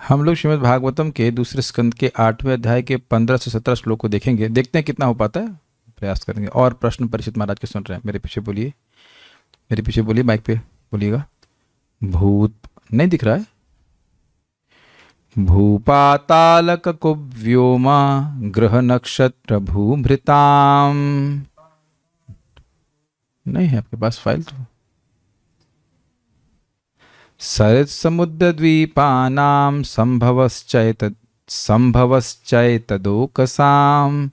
हम लोग श्रीमद् भागवतम के दूसरे स्कंद के 8वें अध्याय के 15 से 17 श्लोक को देखेंगे। देखते हैं कितना हो पाता है, प्रयास करेंगे। और प्रश्न परीक्षित महाराज के सुन रहे हैं, मेरे पीछे बोलिए, मेरे पीछे बोलिए, माइक पे बोलिएगा। भूत नहीं दिख रहा है। भूपातालक कुव्योमा ग्रह नक्षत्र भूभृताम। नहीं है आपके पास फाइल तो। सरित समुद्र द्वीपानां संभवश्चैतदोकसाम्।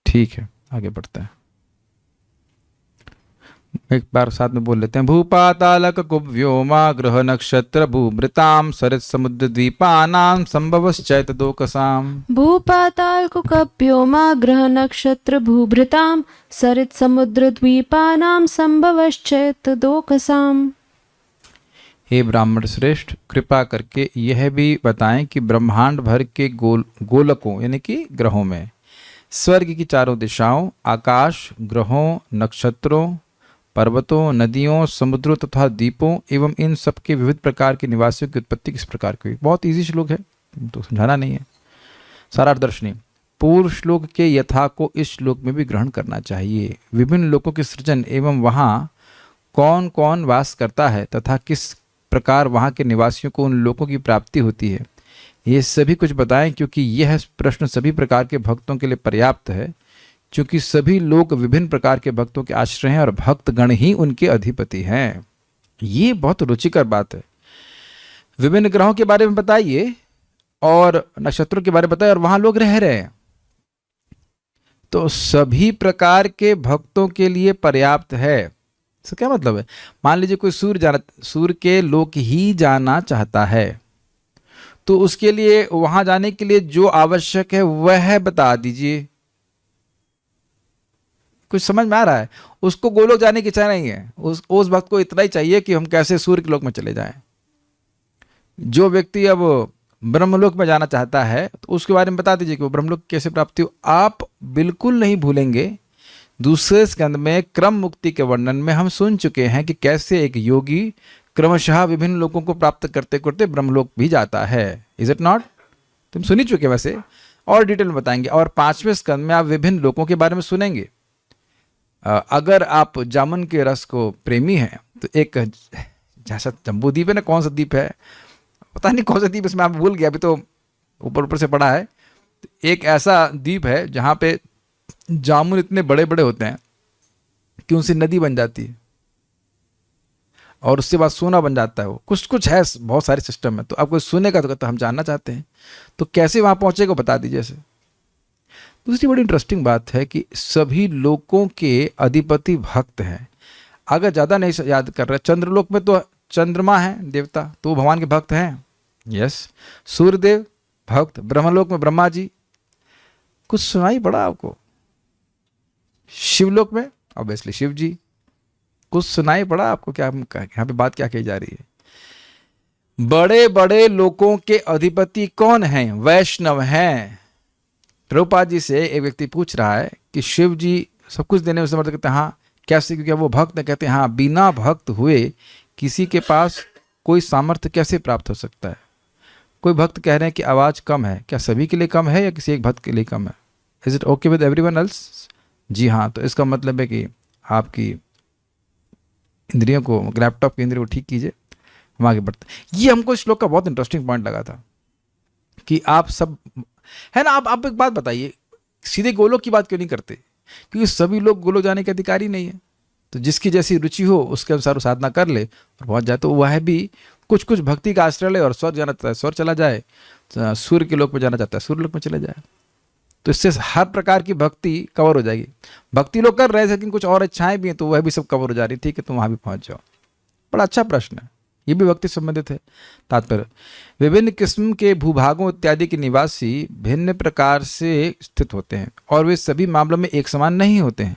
ठीक है, आगे बढ़ते हैं। एक बार साथ में बोल लेते हैं। भूपातालक कुव्योमा ग्रह नक्षत्र भूभृताम सरित समुद्र द्वीपानां संभवश्चैतदोकसाम्। भूपाताल कुव्योमा ग्रह नक्षत्र भूभृताम सरित समुद्र द्वीपानां संभवश्चैतदोकसाम्। हे ब्राह्मण श्रेष्ठ, कृपा करके यह भी बताएं कि ब्रह्मांड भर के गोलकों यानी कि ग्रहों में, स्वर्ग की चारों दिशाओं, आकाश, ग्रहों, नक्षत्रों, पर्वतों, नदियों, समुद्रों तथा द्वीपों एवं इन सब के विविध प्रकार के निवासियों की उत्पत्ति किस प्रकार की हुई। बहुत इजी श्लोक है, तो समझाना नहीं है, सारार्थ-दर्शनी। पूर्व श्लोक के यथा को इस श्लोक में भी ग्रहण करना चाहिए। विभिन्न लोकों के सृजन एवं वहाँ कौन कौन वास करता है तथा किस प्रकार वहाँ के निवासियों को उन लोकों की प्राप्ति होती है, ये सभी कुछ बताएं, क्योंकि यह प्रश्न सभी प्रकार के भक्तों के लिए पर्याप्त है। क्योंकि सभी लोग विभिन्न प्रकार के भक्तों के आश्रय हैं और भक्तगण ही उनके अधिपति हैं। ये बहुत रुचिकर बात है। विभिन्न ग्रहों के बारे में बताइए और नक्षत्रों के बारे में बताइए और वहां लोग रह रहे हैं, तो सभी प्रकार के भक्तों के लिए पर्याप्त है। इसका क्या मतलब है? मान लीजिए कोई सूर्य के लोक ही जाना चाहता है, तो उसके लिए वहां जाने के लिए जो आवश्यक है वह बता दीजिए। कुछ समझ में आ रहा है? उसको गोलोक जाने की इच्छा नहीं है, उस भक्त को इतना ही चाहिए कि हम कैसे सूर्य के लोक में चले जाएं। जो व्यक्ति अब ब्रह्मलोक में जाना चाहता है तो उसके बारे में बता दीजिए कि वो ब्रह्मलोक कैसे प्राप्ति हो। आप बिल्कुल नहीं भूलेंगे, दूसरे स्कंद में क्रम मुक्ति के वर्णन में हम सुन चुके हैं कि कैसे एक योगी क्रमशः विभिन्न लोगों को प्राप्त करते करते ब्रह्मलोक भी जाता है। Is it not? तुम सुनी चुके वैसे, और डिटेल में बताएंगे। और 5वें स्कंद में आप विभिन्न लोगों के बारे में सुनेंगे। अगर आप जामुन के रस को प्रेमी हैं तो एक जैसा जम्बू द्वीप है ना, कौन सा द्वीप है पता नहीं, कौन सा द्वीप इसमें आप भूल गया, अभी तो ऊपर ऊपर से पढ़ा है। एक ऐसा द्वीप है जहाँ पे जामुन इतने बड़े बड़े होते हैं कि उनसे नदी बन जाती है और उसके बाद सोना बन जाता है। वो कुछ है, बहुत सारे सिस्टम है। तो आप कोई सुनेगा तो हम जानना चाहते हैं, तो कैसे वहाँ पहुँचेगा बता दीजिए ऐसे। दूसरी बड़ी इंटरेस्टिंग बात है कि सभी लोकों के अधिपति भक्त हैं। अगर ज़्यादा नहीं याद कर रहे, चंद्रलोक में तो चंद्रमा है देवता, तो वो भगवान के भक्त हैं। यस, सूर्यदेव भक्त, ब्रह्मलोक में ब्रह्मा जी। कुछ सुनाई पड़ा आपको? शिवलोक में ऑब्वियसली शिव जी। कुछ सुनाई पड़ा आपको? क्या यहाँ पे बात क्या कही जा रही है? बड़े बड़े लोकों के अधिपति कौन हैं? वैष्णव हैं। प्रभुपाद जी से एक व्यक्ति पूछ रहा है कि शिव जी सब कुछ देने में समर्थ, कहते हैं हाँ। कैसे? क्योंकि वो भक्त है। कहते हैं हाँ, बिना भक्त हुए किसी के पास कोई सामर्थ्य कैसे प्राप्त हो सकता है? कोई भक्त कह रहे हैं कि आवाज़ कम है, क्या सभी के लिए कम है या किसी एक भक्त के लिए कम है? Is it okay with everyone else? जी हाँ। तो इसका मतलब है कि आपकी इंद्रियों को, लैपटॉप की इंद्रियों को ठीक कीजिए, हम आगे बढ़ते। ये हमको इस श्लोक का बहुत इंटरेस्टिंग पॉइंट लगा था कि आप सब है ना। आप एक बात बताइए, सीधे गोलोक की बात क्यों नहीं करते? क्योंकि सभी लोग गोलोक जाने के अधिकारी नहीं है। तो जिसकी जैसी रुचि हो उसके अनुसार वो साधना कर ले और पहुंच जाए। तो वह भी कुछ भक्ति का आश्रय ले और स्वर्ग जाना चाहता है स्वर्ग चला जाए, सूर्य के लोक में जाना चाहता है सूर्य लोक में चले जाए। तो इससे हर प्रकार की भक्ति कवर हो जाएगी। भक्ति लोग कर रहे हैं लेकिन कुछ और इच्छाएं भी हैं, तो वह भी सब कवर हो जा रही। ठीक है, तो वहाँ भी पहुँच जाओ। बड़ा अच्छा प्रश्न है, ये भी भक्ति संबंधित है। तात्पर्य, विभिन्न किस्म के भूभागों इत्यादि के निवासी भिन्न प्रकार से स्थित होते हैं और वे सभी मामलों में एक समान नहीं होते हैं।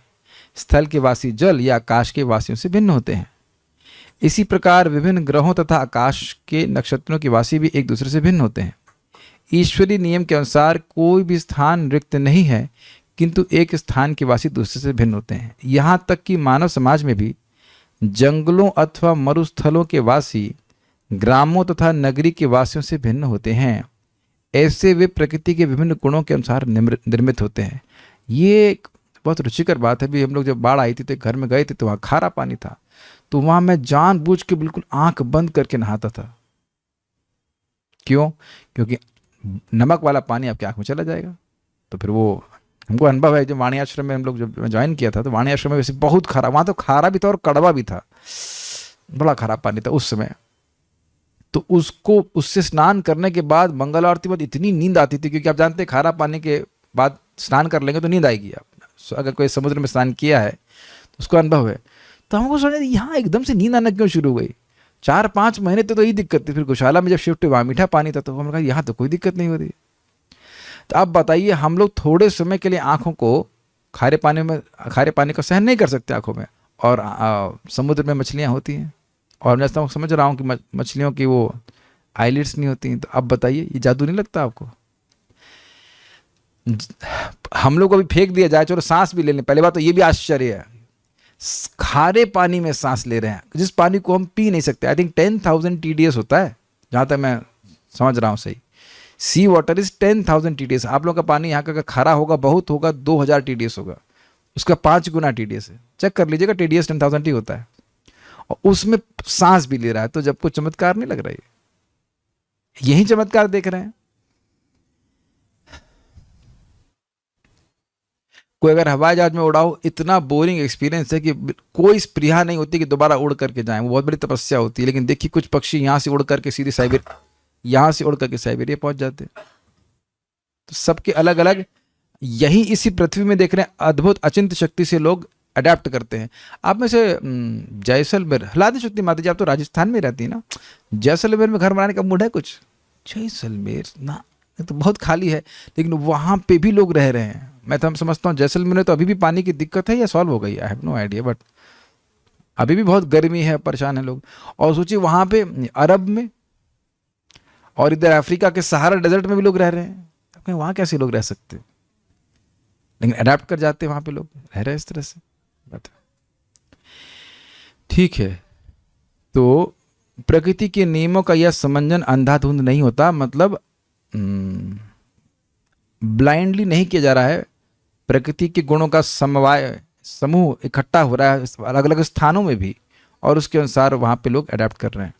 स्थल के वासी जल या आकाश के वासियों से भिन्न होते हैं। इसी प्रकार विभिन्न ग्रहों तथा आकाश के नक्षत्रों के वासी भी एक दूसरे से भिन्न होते हैं। ईश्वरीय नियम के अनुसार कोई भी स्थान रिक्त नहीं है, किंतु एक स्थान के वासी दूसरे से भिन्न होते हैं। यहाँ तक कि मानव समाज में भी जंगलों अथवा मरुस्थलों के वासी ग्रामों तथा नगरी के वासियों से भिन्न होते हैं। ऐसे वे प्रकृति के विभिन्न गुणों के अनुसार निर्मित होते हैं। ये एक बहुत रुचिकर बात है। भी हम लोग जब बाढ़ आई थी तो घर में गए थे तो वहाँ खारा पानी था, तो वहाँ मैं जानबूझ के बिल्कुल आंख बंद करके नहाता था। क्यों? क्योंकि नमक वाला पानी आपकी आंख में चला जाएगा। तो फिर वो हमको अनुभव है, जो वाणी आश्रम में हम लोग जब ज्वाइन किया था तो वाणी आश्रम में वैसे बहुत खारा, वहाँ तो खारा भी था और कड़वा भी था, बड़ा खराब पानी था उस समय। तो उससे स्नान करने के बाद मंगल आरती बाद इतनी नींद आती थी, क्योंकि आप जानते हैं खारा पानी के बाद स्नान कर लेंगे तो नींद आएगी। आप अगर कोई समुद्र में स्नान किया है तो उसको अनुभव है। तो हमको समझ यहाँ एकदम से नींद आना क्यों शुरू हो गई। 4-5 महीने तो यही दिक्कत थी। फिर गौशाला में जब शिफ्ट हुआ, वहाँ मीठा पानी था, तो हमने कहा यहाँ तो कोई दिक्कत नहीं हो रही। तो आप बताइए, हम लोग थोड़े समय के लिए आँखों को खारे पानी को सहन नहीं कर सकते आँखों में, और समुद्र में मछलियाँ होती हैं, और मैं समझ रहा हूँ कि मछलियों की वो आईलिड्स नहीं होती हैं। तो अब बताइए, ये जादू नहीं लगता आपको? हम लोग को अभी फेंक दिया जाए, चलो सांस भी ले लें। पहले बात तो ये भी आश्चर्य है, खारे पानी में सांस ले रहे हैं, जिस पानी को हम पी नहीं सकते। आई थिंक 10,000 TDS होता है, जहाँ तक मैं समझ रहा हूँ सही। सी वाटर इज 10,000 TDS। आप लोग का पानी यहाँ का खारा होगा, बहुत होगा 2,000 TDS होगा, उसका 5 गुना TDS है। चेक कर लीजिएगा, TDS 10,000 होता है, और उसमें सांस भी ले रहा है। तो जब कोई चमत्कार नहीं लग रहा है? यही चमत्कार देख रहे हैं। कोई अगर हवाई जहाज में उड़ाओ, इतना बोरिंग एक्सपीरियंस है कि कोई स्पृहा नहीं होती कि दोबारा उड़ करके जाएं। वो बहुत बड़ी तपस्या होती है। लेकिन देखिए, कुछ पक्षी यहाँ से उड़ करके सीधे साइबेरिया, यहाँ से उड़ करके साइबेरिया पहुंच जाते हैं। तो सबके अलग अलग, यही इसी पृथ्वी में देख रहे हैं, अद्भुत अचिंत शक्ति से लोग अडेप्ट करते हैं। आप में से जैसलमेर, हलादी शक्ति माता जी, आप तो राजस्थान में रहती है ना, जैसलमेर में घर बनाने का मूड है कुछ? जैसलमेर ना, तो बहुत खाली है, लेकिन वहाँ पे भी लोग रह रहे हैं। मैं तो हम समझता हूँ जैसलमेर में तो अभी भी पानी की दिक्कत है या सॉल्व हो गई, I have no idea, but अभी भी बहुत गर्मी है, परेशान है लोग। और सोचिए वहाँ पे अरब में और इधर अफ्रीका के सहारा डेजर्ट में भी लोग रह रहे हैं। वहाँ कैसे लोग रह सकते? लेकिन अडेप्ट कर जाते हैं, वहाँ पे लोग रह रहे हैं इस तरह से। ठीक है, तो प्रकृति के नियमों का यह समंजन अंधाधुंध नहीं होता, मतलब ब्लाइंडली नहीं किया जा रहा है। प्रकृति के गुणों का समूह इकट्ठा हो रहा है अलग अलग स्थानों में भी, और उसके अनुसार वहाँ पे लोग अडेप्ट कर रहे हैं।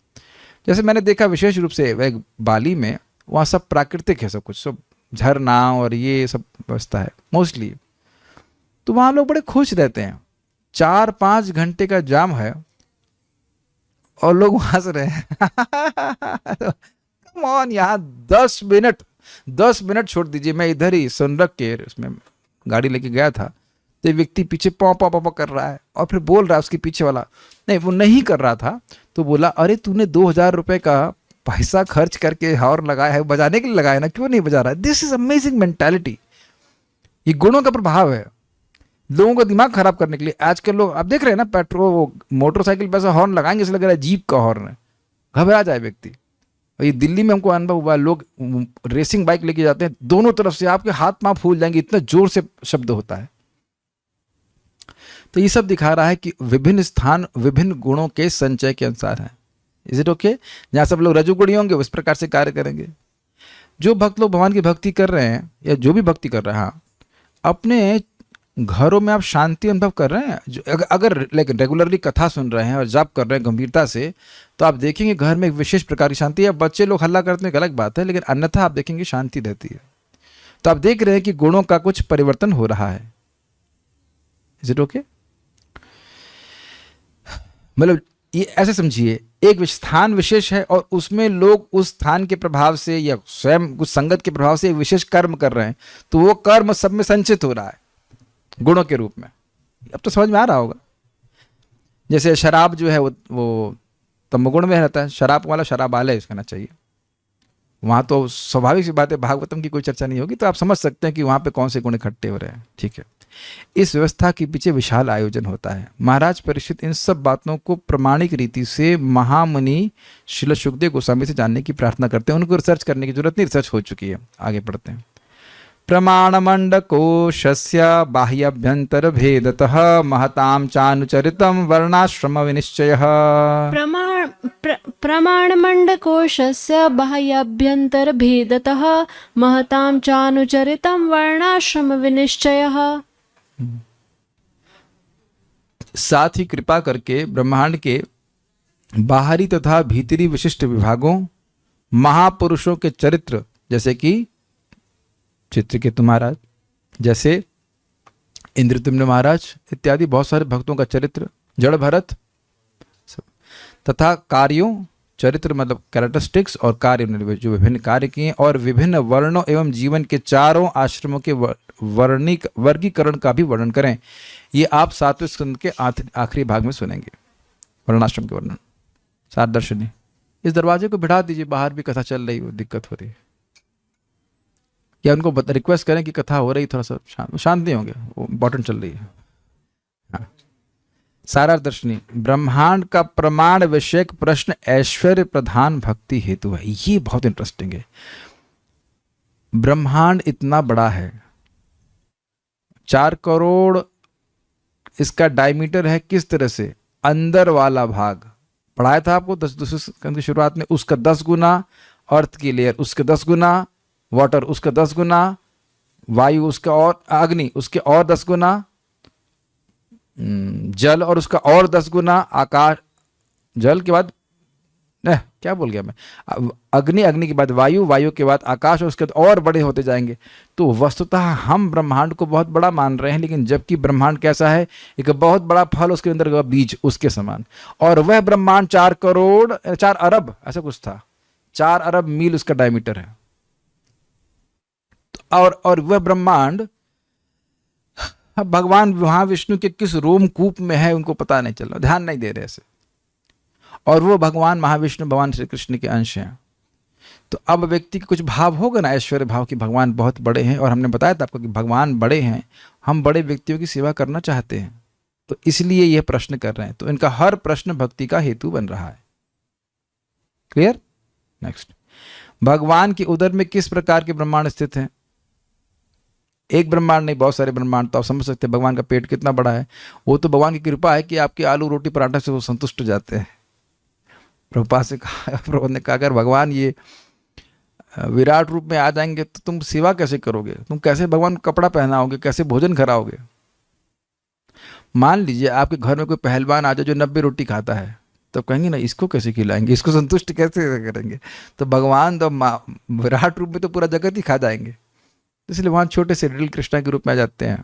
जैसे मैंने देखा विशेष रूप से बाली में, वहाँ सब प्राकृतिक है, सब कुछ, सब झरना और ये सब व्यवस्था है मोस्टली। तो वहाँ लोग बड़े खुश रहते हैं। 4-5 घंटे का जाम है और लोग हंस रहे हैं। कम ऑन, यहाँ 10 मिनट छोड़ दीजिए। मैं इधर ही सोनरख के उसमें गाड़ी लेके गया था, तो व्यक्ति पीछे पौ पौ पौ कर रहा है, और फिर बोल रहा है उसके पीछे वाला, नहीं वो नहीं कर रहा था, तो बोला, अरे तूने 2,000 रुपये का पैसा खर्च करके हॉर्न लगाया है, बजाने के लिए लगाया ना, क्यों नहीं बजा रहा है? This is amazing mentality. ये गुणों का प्रभाव है, लोगों का दिमाग खराब करने के लिए। आजकल लोग आप देख रहे हैं ना, मोटरसाइकिल पे ऐसा हॉर्न लगाएंगे, इसलिए लग रहा है जीप का हॉर्न है, घबरा जाए व्यक्ति। और ये दिल्ली में हमको अनुभव हुआ, लोग रेसिंग बाइक लेके जाते हैं, दोनों तरफ से आपके हाथ पांव फूल जाएंगे, इतना जोर से शब्द होता है। तो ये सब दिखा रहा है कि विभिन्न स्थान विभिन्न गुणों के संचय के अनुसार है। Is it okay? जहाँ सब लोग रजोगुणी होंगे उस प्रकार से कार्य करेंगे। जो भक्त लोग भगवान की भक्ति कर रहे हैं, या जो भी भक्ति कर रहे हैं, अपने घरों में आप शांति अनुभव कर रहे हैं। अगर लेकिन रेगुलरली कथा सुन रहे हैं और जाप कर रहे हैं गंभीरता से, तो आप देखेंगे घर में एक विशेष प्रकार की शांति है। बच्चे लोग हल्ला करते हैं, एक अलग बात है, लेकिन अन्यथा आप देखेंगे शांति रहती है। तो आप देख रहे हैं कि गुणों का कुछ परिवर्तन हो रहा है। Is it okay? मतलब ये ऐसे समझिए, एक स्थान विशेष है और उसमें लोग उस स्थान के प्रभाव से या स्वयं कुछ संगत के प्रभाव से एक विशेष कर्म कर रहे हैं, तो वो कर्म सब में संचित हो रहा है गुणों के रूप में। अब तो समझ में आ रहा होगा। जैसे शराब जो है वो तमोगुण में रहता है, शराब वाला शराबालय कहना चाहिए। वहाँ तो स्वाभाविक सी बात है, भागवतम की कोई चर्चा नहीं होगी, तो आप समझ सकते हैं कि वहाँ पे कौन से गुण इकट्ठे हो रहे हैं। ठीक है, इस व्यवस्था के पीछे विशाल आयोजन होता है। महाराज परीक्षित इन सब बातों को प्रमाणिक रीति से महामुनि श्रील सुखदेव गोस्वामी से जानने की प्रार्थना करते हैं। उनको रिसर्च करने की जरूरत नहीं, रिसर्च हो चुकी है। आगे पढ़ते हैं। प्रमाणमण्डकोशस्य बाह्याभ्यन्तरभेदतः महतां चानुचरितं वर्णाश्रमविनिश्चयः। प्रमाणमण्डकोशस्य बाह्याभ्यन्तरभेदतः महतां चानुचरितं वर्णाश्रमविनिश्चयः। साथ ही कृपा करके ब्रह्मांड के बाहरी तथा भीतरी विशिष्ट विभागों, महापुरुषों के चरित्र जैसे कि चित्रकेतु महाराज, जैसे इंद्रद्युम्न महाराज इत्यादि बहुत सारे भक्तों का चरित्र, जड़ भरत, तथा कार्यों, चरित्र मतलब कैरेक्टरिस्टिक्स, और कार्य जो विभिन्न कार्य किए, और विभिन्न वर्णों एवं जीवन के चारों आश्रमों के वर्गीकरण का भी वर्णन करें। ये आप 7वें स्कंद के आखिरी भाग में सुनेंगे, वर्णाश्रम के वर्णन। सात दर्शनी। इस दरवाजे को बिठा दीजिए, बाहर भी कथा चल रही हो, दिक्कत हो रही है, या उनको रिक्वेस्ट करें कि कथा हो रही, थोड़ा सा शांत नहीं होंगे, वो इंपॉर्टेंट चल रही है। हाँ। सारा दर्शनी। ब्रह्मांड का प्रमाण विषयक प्रश्न ऐश्वर्य प्रधान भक्ति हेतु है। ये बहुत इंटरेस्टिंग है। ब्रह्मांड इतना बड़ा है, 4 करोड़ इसका डायमीटर है। किस तरह से? अंदर वाला भाग पढ़ाया था आपको दूसरे स्कंद की शुरुआत में, उसका 10 गुना अर्थ की लेयर, उसके 10 गुना वाटर, उसका 10 गुना वायु, उसका और अग्नि, उसके और 10 गुना जल, और उसका और 10 गुना आकाश। जल के बाद क्या बोल गया मैं, अग्नि, अग्नि के बाद वायु, वायु के बाद आकाश, और उसके बाद और बड़े होते जाएंगे। तो वस्तुतः हम ब्रह्मांड को बहुत बड़ा मान रहे हैं, लेकिन जबकि ब्रह्मांड कैसा है? एक बहुत बड़ा फल, उसके अंदर का बीज उसके समान। और वह ब्रह्मांड 4 करोड़ 4 अरब ऐसा कुछ था, 4 अरब मील उसका डायमीटर है। और वह ब्रह्मांड भगवान महाविष्णु के किस रोमकूप में है उनको पता नहीं चल रहा, ध्यान नहीं दे रहे ऐसे। और वो भगवान महाविष्णु भगवान श्री कृष्ण के अंश हैं। तो अब व्यक्ति के कुछ भाव होगा ना, ऐश्वर्य भाव कि भगवान बहुत बड़े हैं, और हमने बताया था आपको कि भगवान बड़े हैं, हम बड़े व्यक्तियों की सेवा करना चाहते हैं, तो इसलिए यह प्रश्न कर रहे हैं। तो इनका हर प्रश्न भक्ति का हेतु बन रहा है। क्लियर? नेक्स्ट। भगवान के उदर में किस प्रकार के ब्रह्मांड स्थित हैं? एक ब्रह्मांड नहीं, बहुत सारे ब्रह्मांड। तो आप समझ सकते हैं भगवान का पेट कितना बड़ा है। वो तो भगवान की कृपा है कि आपके आलू रोटी पराठा से वो संतुष्ट हो जाते हैं। प्रभुपाद से कहा, प्रभु ने कहा, अगर भगवान ये विराट रूप में आ जाएंगे तो तुम सेवा कैसे करोगे? तुम कैसे भगवान को कपड़ा पहनाओगे? कैसे भोजन कराओगे? मान लीजिए आपके घर में कोई पहलवान आ जाए जो 90 रोटी खाता है, तो कहेंगे ना इसको कैसे खिलाएंगे, इसको संतुष्ट कैसे करेंगे? तो भगवान तो विराट रूप में तो पूरा जगत ही खा जाएंगे। इसलिए वहाँ छोटे से लिटिल कृष्णा के रूप में आ जाते हैं,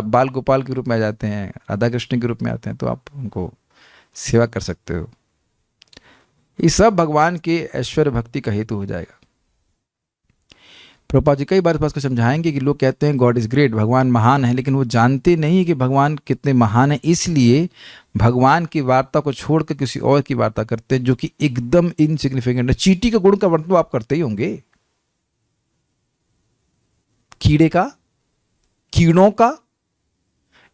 बाल गोपाल के रूप में आ जाते हैं, राधा कृष्ण के रूप में आते हैं, तो आप उनको सेवा कर सकते हो। ये सब भगवान के ऐश्वर्य भक्ति का हेतु हो जाएगा। प्रभुपाद जी कई बार इस बात को समझाएंगे कि लोग कहते हैं गॉड इज ग्रेट, भगवान महान है, लेकिन वो जानते नहीं कि भगवान कितने महान है। इसलिए भगवान की वार्ता को छोड़कर किसी और की वार्ता करते हैं जो कि एकदम इनसिग्निफिकेंट है। चींटी के गुण का वर्णन तो आप करते ही होंगे, कीड़े का, कीड़ों का,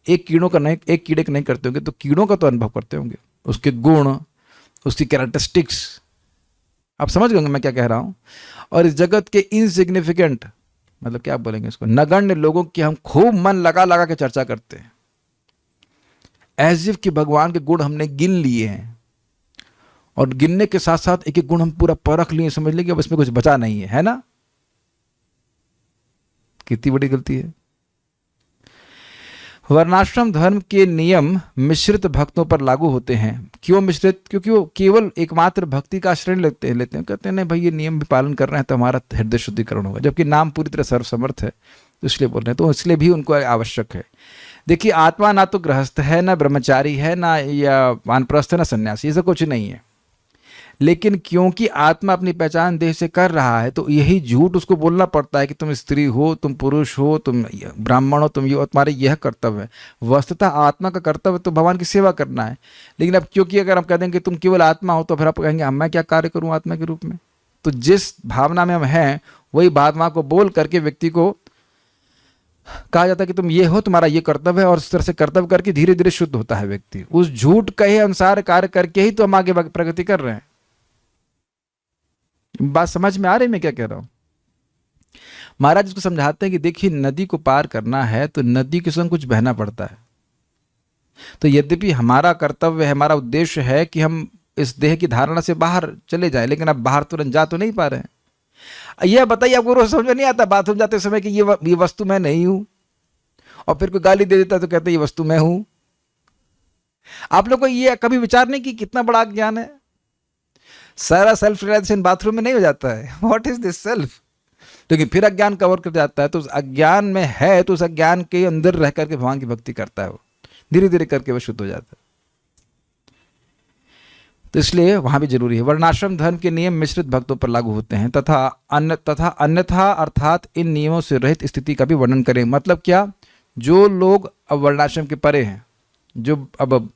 एक कीड़ों का नहीं, एक कीड़े का नहीं करते होंगे, तो कीड़ों का तो अनुभव करते होंगे, उसके गुण, उसकी कैरेक्टरिस्टिक्स। आप समझ गए मैं क्या कह रहा हूं। और इस जगत के इनसिग्निफिकेंट, मतलब क्या बोलेंगे इसको, नगण्य लोगों की हम खूब मन लगा लगा के चर्चा करते हैं, एज इफ कि भगवान के गुण हमने गिन लिए हैं, और गिनने के साथ साथ एक एक गुण हम पूरा परख लिए, समझ लेंगे अब इसमें कुछ बचा नहीं है ना। कितनी बड़ी गलती है। वर्णाश्रम धर्म के नियम मिश्रित भक्तों पर लागू होते हैं। क्यों मिश्रित? क्योंकि वो केवल एकमात्र भक्ति का आश्रय लेते हैं, कहते हैं नहीं भाई ये नियम भी पालन कर रहे हैं तो हमारा हृदय शुद्धिकरण होगा, जबकि नाम पूरी तरह सर्वसमर्थ है, तो इसलिए बोल रहे हैं, तो इसलिए भी उनको आवश्यक है। देखिए आत्मा ना तो गृहस्थ है, ना ब्रह्मचारी है, ना या वानप्रस्थ है, ना सन्यासी, ये सब कुछ नहीं है। लेकिन क्योंकि आत्मा अपनी पहचान देह से कर रहा है, तो यही झूठ उसको बोलना पड़ता है कि तुम स्त्री हो, तुम पुरुष हो, तुम ब्राह्मण हो, तुम ये हो, तुम्हारे यह कर्तव्य है। वस्तुतः आत्मा का कर्तव्य तो भगवान की सेवा करना है। लेकिन अब क्योंकि अगर हम कह देंगे तुम केवल आत्मा हो, तो फिर आप कहेंगे मैं क्या कार्य करूँ आत्मा के रूप में? तो जिस भावना में हम हैं वही भावना को बोल करके व्यक्ति को कहा जाता है कि तुम ये हो, तुम्हारा ये कर्तव्य है, और इस तरह से कर्तव्य करके धीरे धीरे शुद्ध होता है व्यक्ति। उस झूठ कहे अनुसार कार्य करके ही तो हम आगे प्रगति कर रहे हैं। बात समझ में आ रही मैं क्या कह रहा हूं? महाराज इसको समझाते हैं कि देखिए, नदी को पार करना है तो नदी के संग कुछ बहना पड़ता है। तो यद्यपि हमारा कर्तव्य है, हमारा उद्देश्य है कि हम इस देह की धारणा से बाहर चले जाएं, लेकिन अब बाहर तुरंत जा तो नहीं पा रहे हैं। यह बताइए, आपको रोज समझ में नहीं आता बाथरूम जाते समय कि ये वस्तु मैं नहीं हूं, और फिर कोई गाली दे देता तो कहते ये वस्तु मैं हूं। आप लोग को ये कभी विचार नहीं कि कितना बड़ा ज्ञान है? सारा सेल्फ रियलाइजेशन बाथरूम में नहीं हो जाता है। What is this self? लेकिन फिर अज्ञान कवर कर जाता है। तो उस अज्ञान में है तो उस अज्ञान के अंदर रह करके भगवान की भक्ति करता है, वो धीरे धीरे करके वो शुद्ध हो जाता है। तो इसलिए वहां भी जरूरी है। वर्णाश्रम धर्म के नियम मिश्रित भक्तों पर लागू होते हैं तथा अन्यथा अर्थात इन नियमों से रहित स्थिति का भी वर्णन करें। मतलब क्या? जो लोग अब वर्णाश्रम के परे हैं, जो अब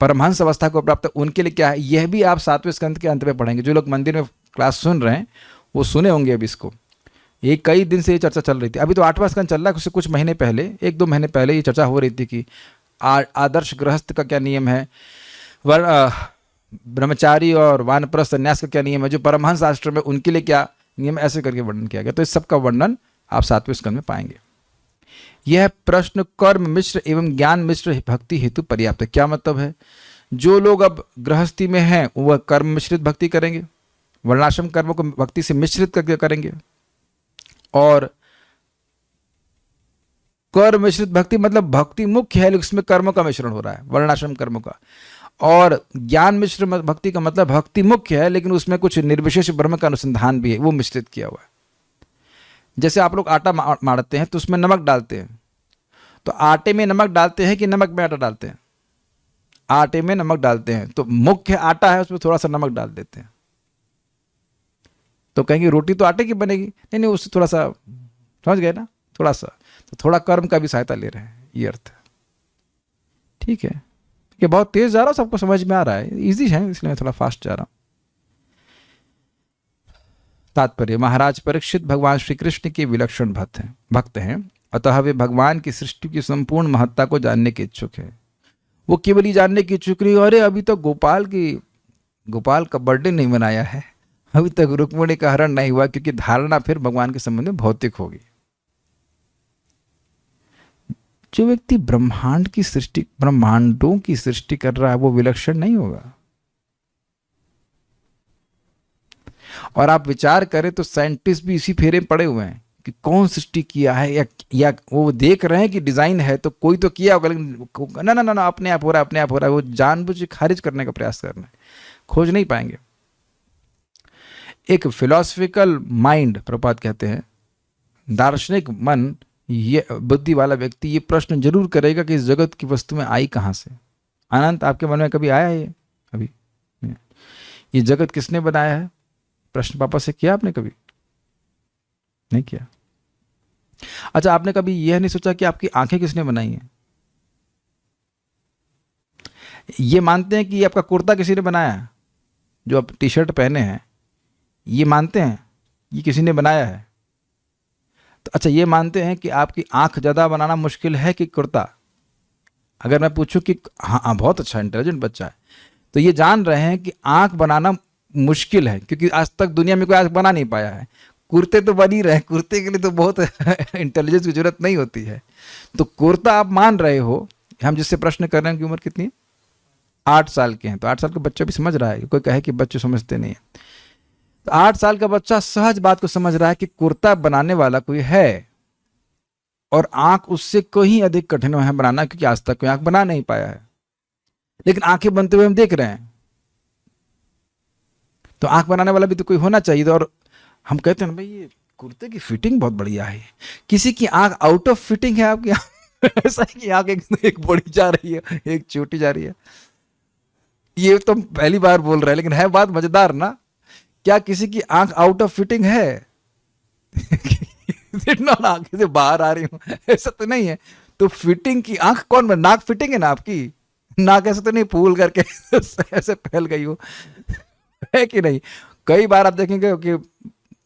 परमहंस अवस्था को प्राप्त है, उनके लिए क्या है, यह भी आप 7वें स्कंद के अंत में पढ़ेंगे। जो लोग मंदिर में क्लास सुन रहे हैं वो सुने होंगे अब इसको। ये कई दिन से ये चर्चा चल रही थी। अभी तो 8वां स्कंद चल रहा है, उससे कुछ महीने पहले, 1-2 महीने पहले ये चर्चा हो रही थी कि आदर्श गृहस्थ का क्या नियम है, ब्रह्मचारी और वानप्रस्थ संन्यास का क्या नियम है, जो परमहंस आश्रम में उनके लिए क्या नियम, ऐसे करके वर्णन किया गया। तो इस सब का वर्णन आप 7वें स्कंद में पाएंगे। यह प्रश्न कर्म मिश्र एवं ज्ञान मिश्र भक्ति हेतु पर्याप्त है। क्या मतलब है? जो लोग अब गृहस्थी में हैं वह कर्म मिश्रित भक्ति करेंगे, वर्णाश्रम कर्म को भक्ति से मिश्रित करके करेंगे। और कर्म मिश्रित भक्ति मतलब भक्ति मुख्य है लेकिन उसमें कर्मों का मिश्रण हो रहा है, वर्णाश्रम कर्मों का। और ज्ञान मिश्र भक्ति का मतलब भक्ति मुख्य है लेकिन उसमें कुछ निर्विशेष ब्रह्म का अनुसंधान भी है, वो मिश्रित किया हुआ है। जैसे आप लोग आटा मारते हैं तो उसमें नमक डालते हैं, तो आटे में नमक डालते हैं कि नमक में आटा डालते हैं? आटे में नमक डालते हैं। तो मुख्य आटा है, उसमें थोड़ा सा नमक डाल देते हैं। तो कहेंगे रोटी तो आटे की बनेगी, नहीं नहीं, उससे थोड़ा सा, समझ गए ना, थोड़ा सा। तो थोड़ा कर्म का भी सहायता ले रहे हैं, ये अर्थ है। ठीक है, ये बहुत तेज जा रहा हूं, सबको समझ में आ रहा है, इजी है, इसलिए मैं थोड़ा फास्ट जा रहा हूं। तात्पर्य: महाराज परीक्षित भगवान श्री कृष्ण के विलक्षण भक्त हैं, अतः वे भगवान की सृष्टि की संपूर्ण महत्ता को जानने के इच्छुक हैं। वो केवल ही जानने की इच्छुक नहीं, अरे अभी तक गोपाल का बर्थडे नहीं मनाया है, अभी तक रुक्मिणी का हरण नहीं हुआ, क्योंकि धारणा फिर भगवान के संबंध में भौतिक होगी। जो व्यक्ति ब्रह्मांडों की सृष्टि कर रहा है वो विलक्षण नहीं होगा। और आप विचार करें तो साइंटिस्ट भी इसी फेरे में पड़े हुए हैं कि कौन सृष्टि किया है, या वो देख रहे हैं कि डिजाइन है तो कोई तो किया होगा, लेकिन ना ना ना ना, अपने आप हो रहा है, वो जानबूझ के खारिज करने का प्रयास कर रहे हैं, खोज नहीं पाएंगे। एक फिलोसफिकल माइंड, प्रपात कहते हैं, दार्शनिक मन, ये बुद्धि वाला व्यक्ति ये प्रश्न जरूर करेगा कि इस जगत की वस्तु में आई कहाँ से। अनंत आपके मन में कभी आया है? अभी ये जगत किसने बनाया है? प्रश्न पापा से किया आपने? कभी नहीं किया। अच्छा, आपने कभी यह नहीं सोचा कि आपकी आंखें किसने बनाई हैं? ये मानते हैं कि आपका कुर्ता किसी ने बनाया है, जो आप टी शर्ट पहने हैं, ये मानते हैं ये किसी ने बनाया है। तो अच्छा, ये मानते हैं कि आपकी आंख ज़्यादा बनाना मुश्किल है कि कुर्ता? अगर मैं पूछूं कि हाँ बहुत अच्छा इंटेलिजेंट बच्चा है, तो ये जान रहे हैं कि आंख बनाना मुश्किल है, क्योंकि आज तक दुनिया में कोई आंख बना नहीं पाया है। कुर्ते तो बन ही रहे, कुर्ते के लिए तो बहुत इंटेलिजेंस की जरूरत नहीं होती है। तो कुर्ता आप मान रहे हो। हम जिससे प्रश्न कर रहे हैं कि उम्र कितनी है? 8 साल के हैं, तो 8 साल का बच्चा भी समझ रहा है। कोई कहे कि बच्चे समझते नहीं है, तो 8 साल का बच्चा सहज बात को समझ रहा है कि कुर्ता बनाने वाला कोई है, और आंख उससे कहीं अधिक कठिन है बनाना, क्योंकि आज तक कोई आंख बना नहीं पाया है। लेकिन आंखें बनते हुए हम देख रहे हैं, तो आंख बनाने वाला भी तो कोई होना चाहिए। और हम कहते हैं ना, भाई ये कुर्ते की फिटिंग बहुत बढ़िया है। किसी की आंख आउट ऑफ फिटिंग है, आपकी ऐसा है कि आंख एक बड़ी जा रही है, एक छोटी जा रही है। ये तो पहली बार बोल रहे हैं, लेकिन है बात मजेदार ना। क्या किसी की आंख आउट ऑफ फिटिंग है? आंखें से बाहर आ रही हूं, ऐसा तो नहीं है। तो फिटिंग की आंख कौन बना? नाक फिटिंग है ना आपकी? नाक ऐसे तो नहीं फूल करके ऐसे फैल गई हो, है कि नहीं? कई बार आप देखेंगे कि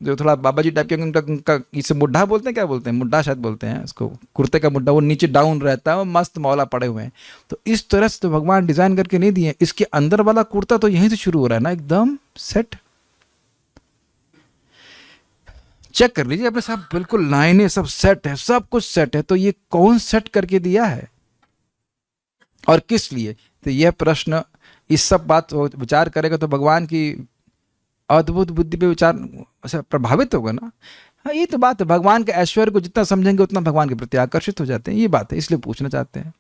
जो थोड़ा बाबा जी टाइप के, उनका इसे मुड्ढा बोलते हैं, क्या बोलते हैं, मुड्ढा शायद बोलते हैं इसको, कुर्ते का मुड्ढा, वो नीचे डाउन रहता है, वो मस्त मौला पड़े हुए हैं। तो इस तरह से तो भगवान डिजाइन करके नहीं दिए। इसके अंदर वाला कुर्ता तो यहीं से शुरू हो रहा है ना, एकदम सेट। चेक कर लीजिए अपने साथ, बिल्कुल लाइनें सब सेट है, सब कुछ सेट है, तो ये कौन सेट करके दिया है और किस लिए? तो यह प्रश्न, इस सब बात विचार करेगा तो भगवान की अद्भुत बुद्धि पे विचार ऐसा प्रभावित होगा ना। हाँ, ये तो बात है, भगवान के ऐश्वर्य को जितना समझेंगे उतना भगवान के प्रति आकर्षित हो जाते हैं, ये बात है, इसलिए पूछना चाहते हैं।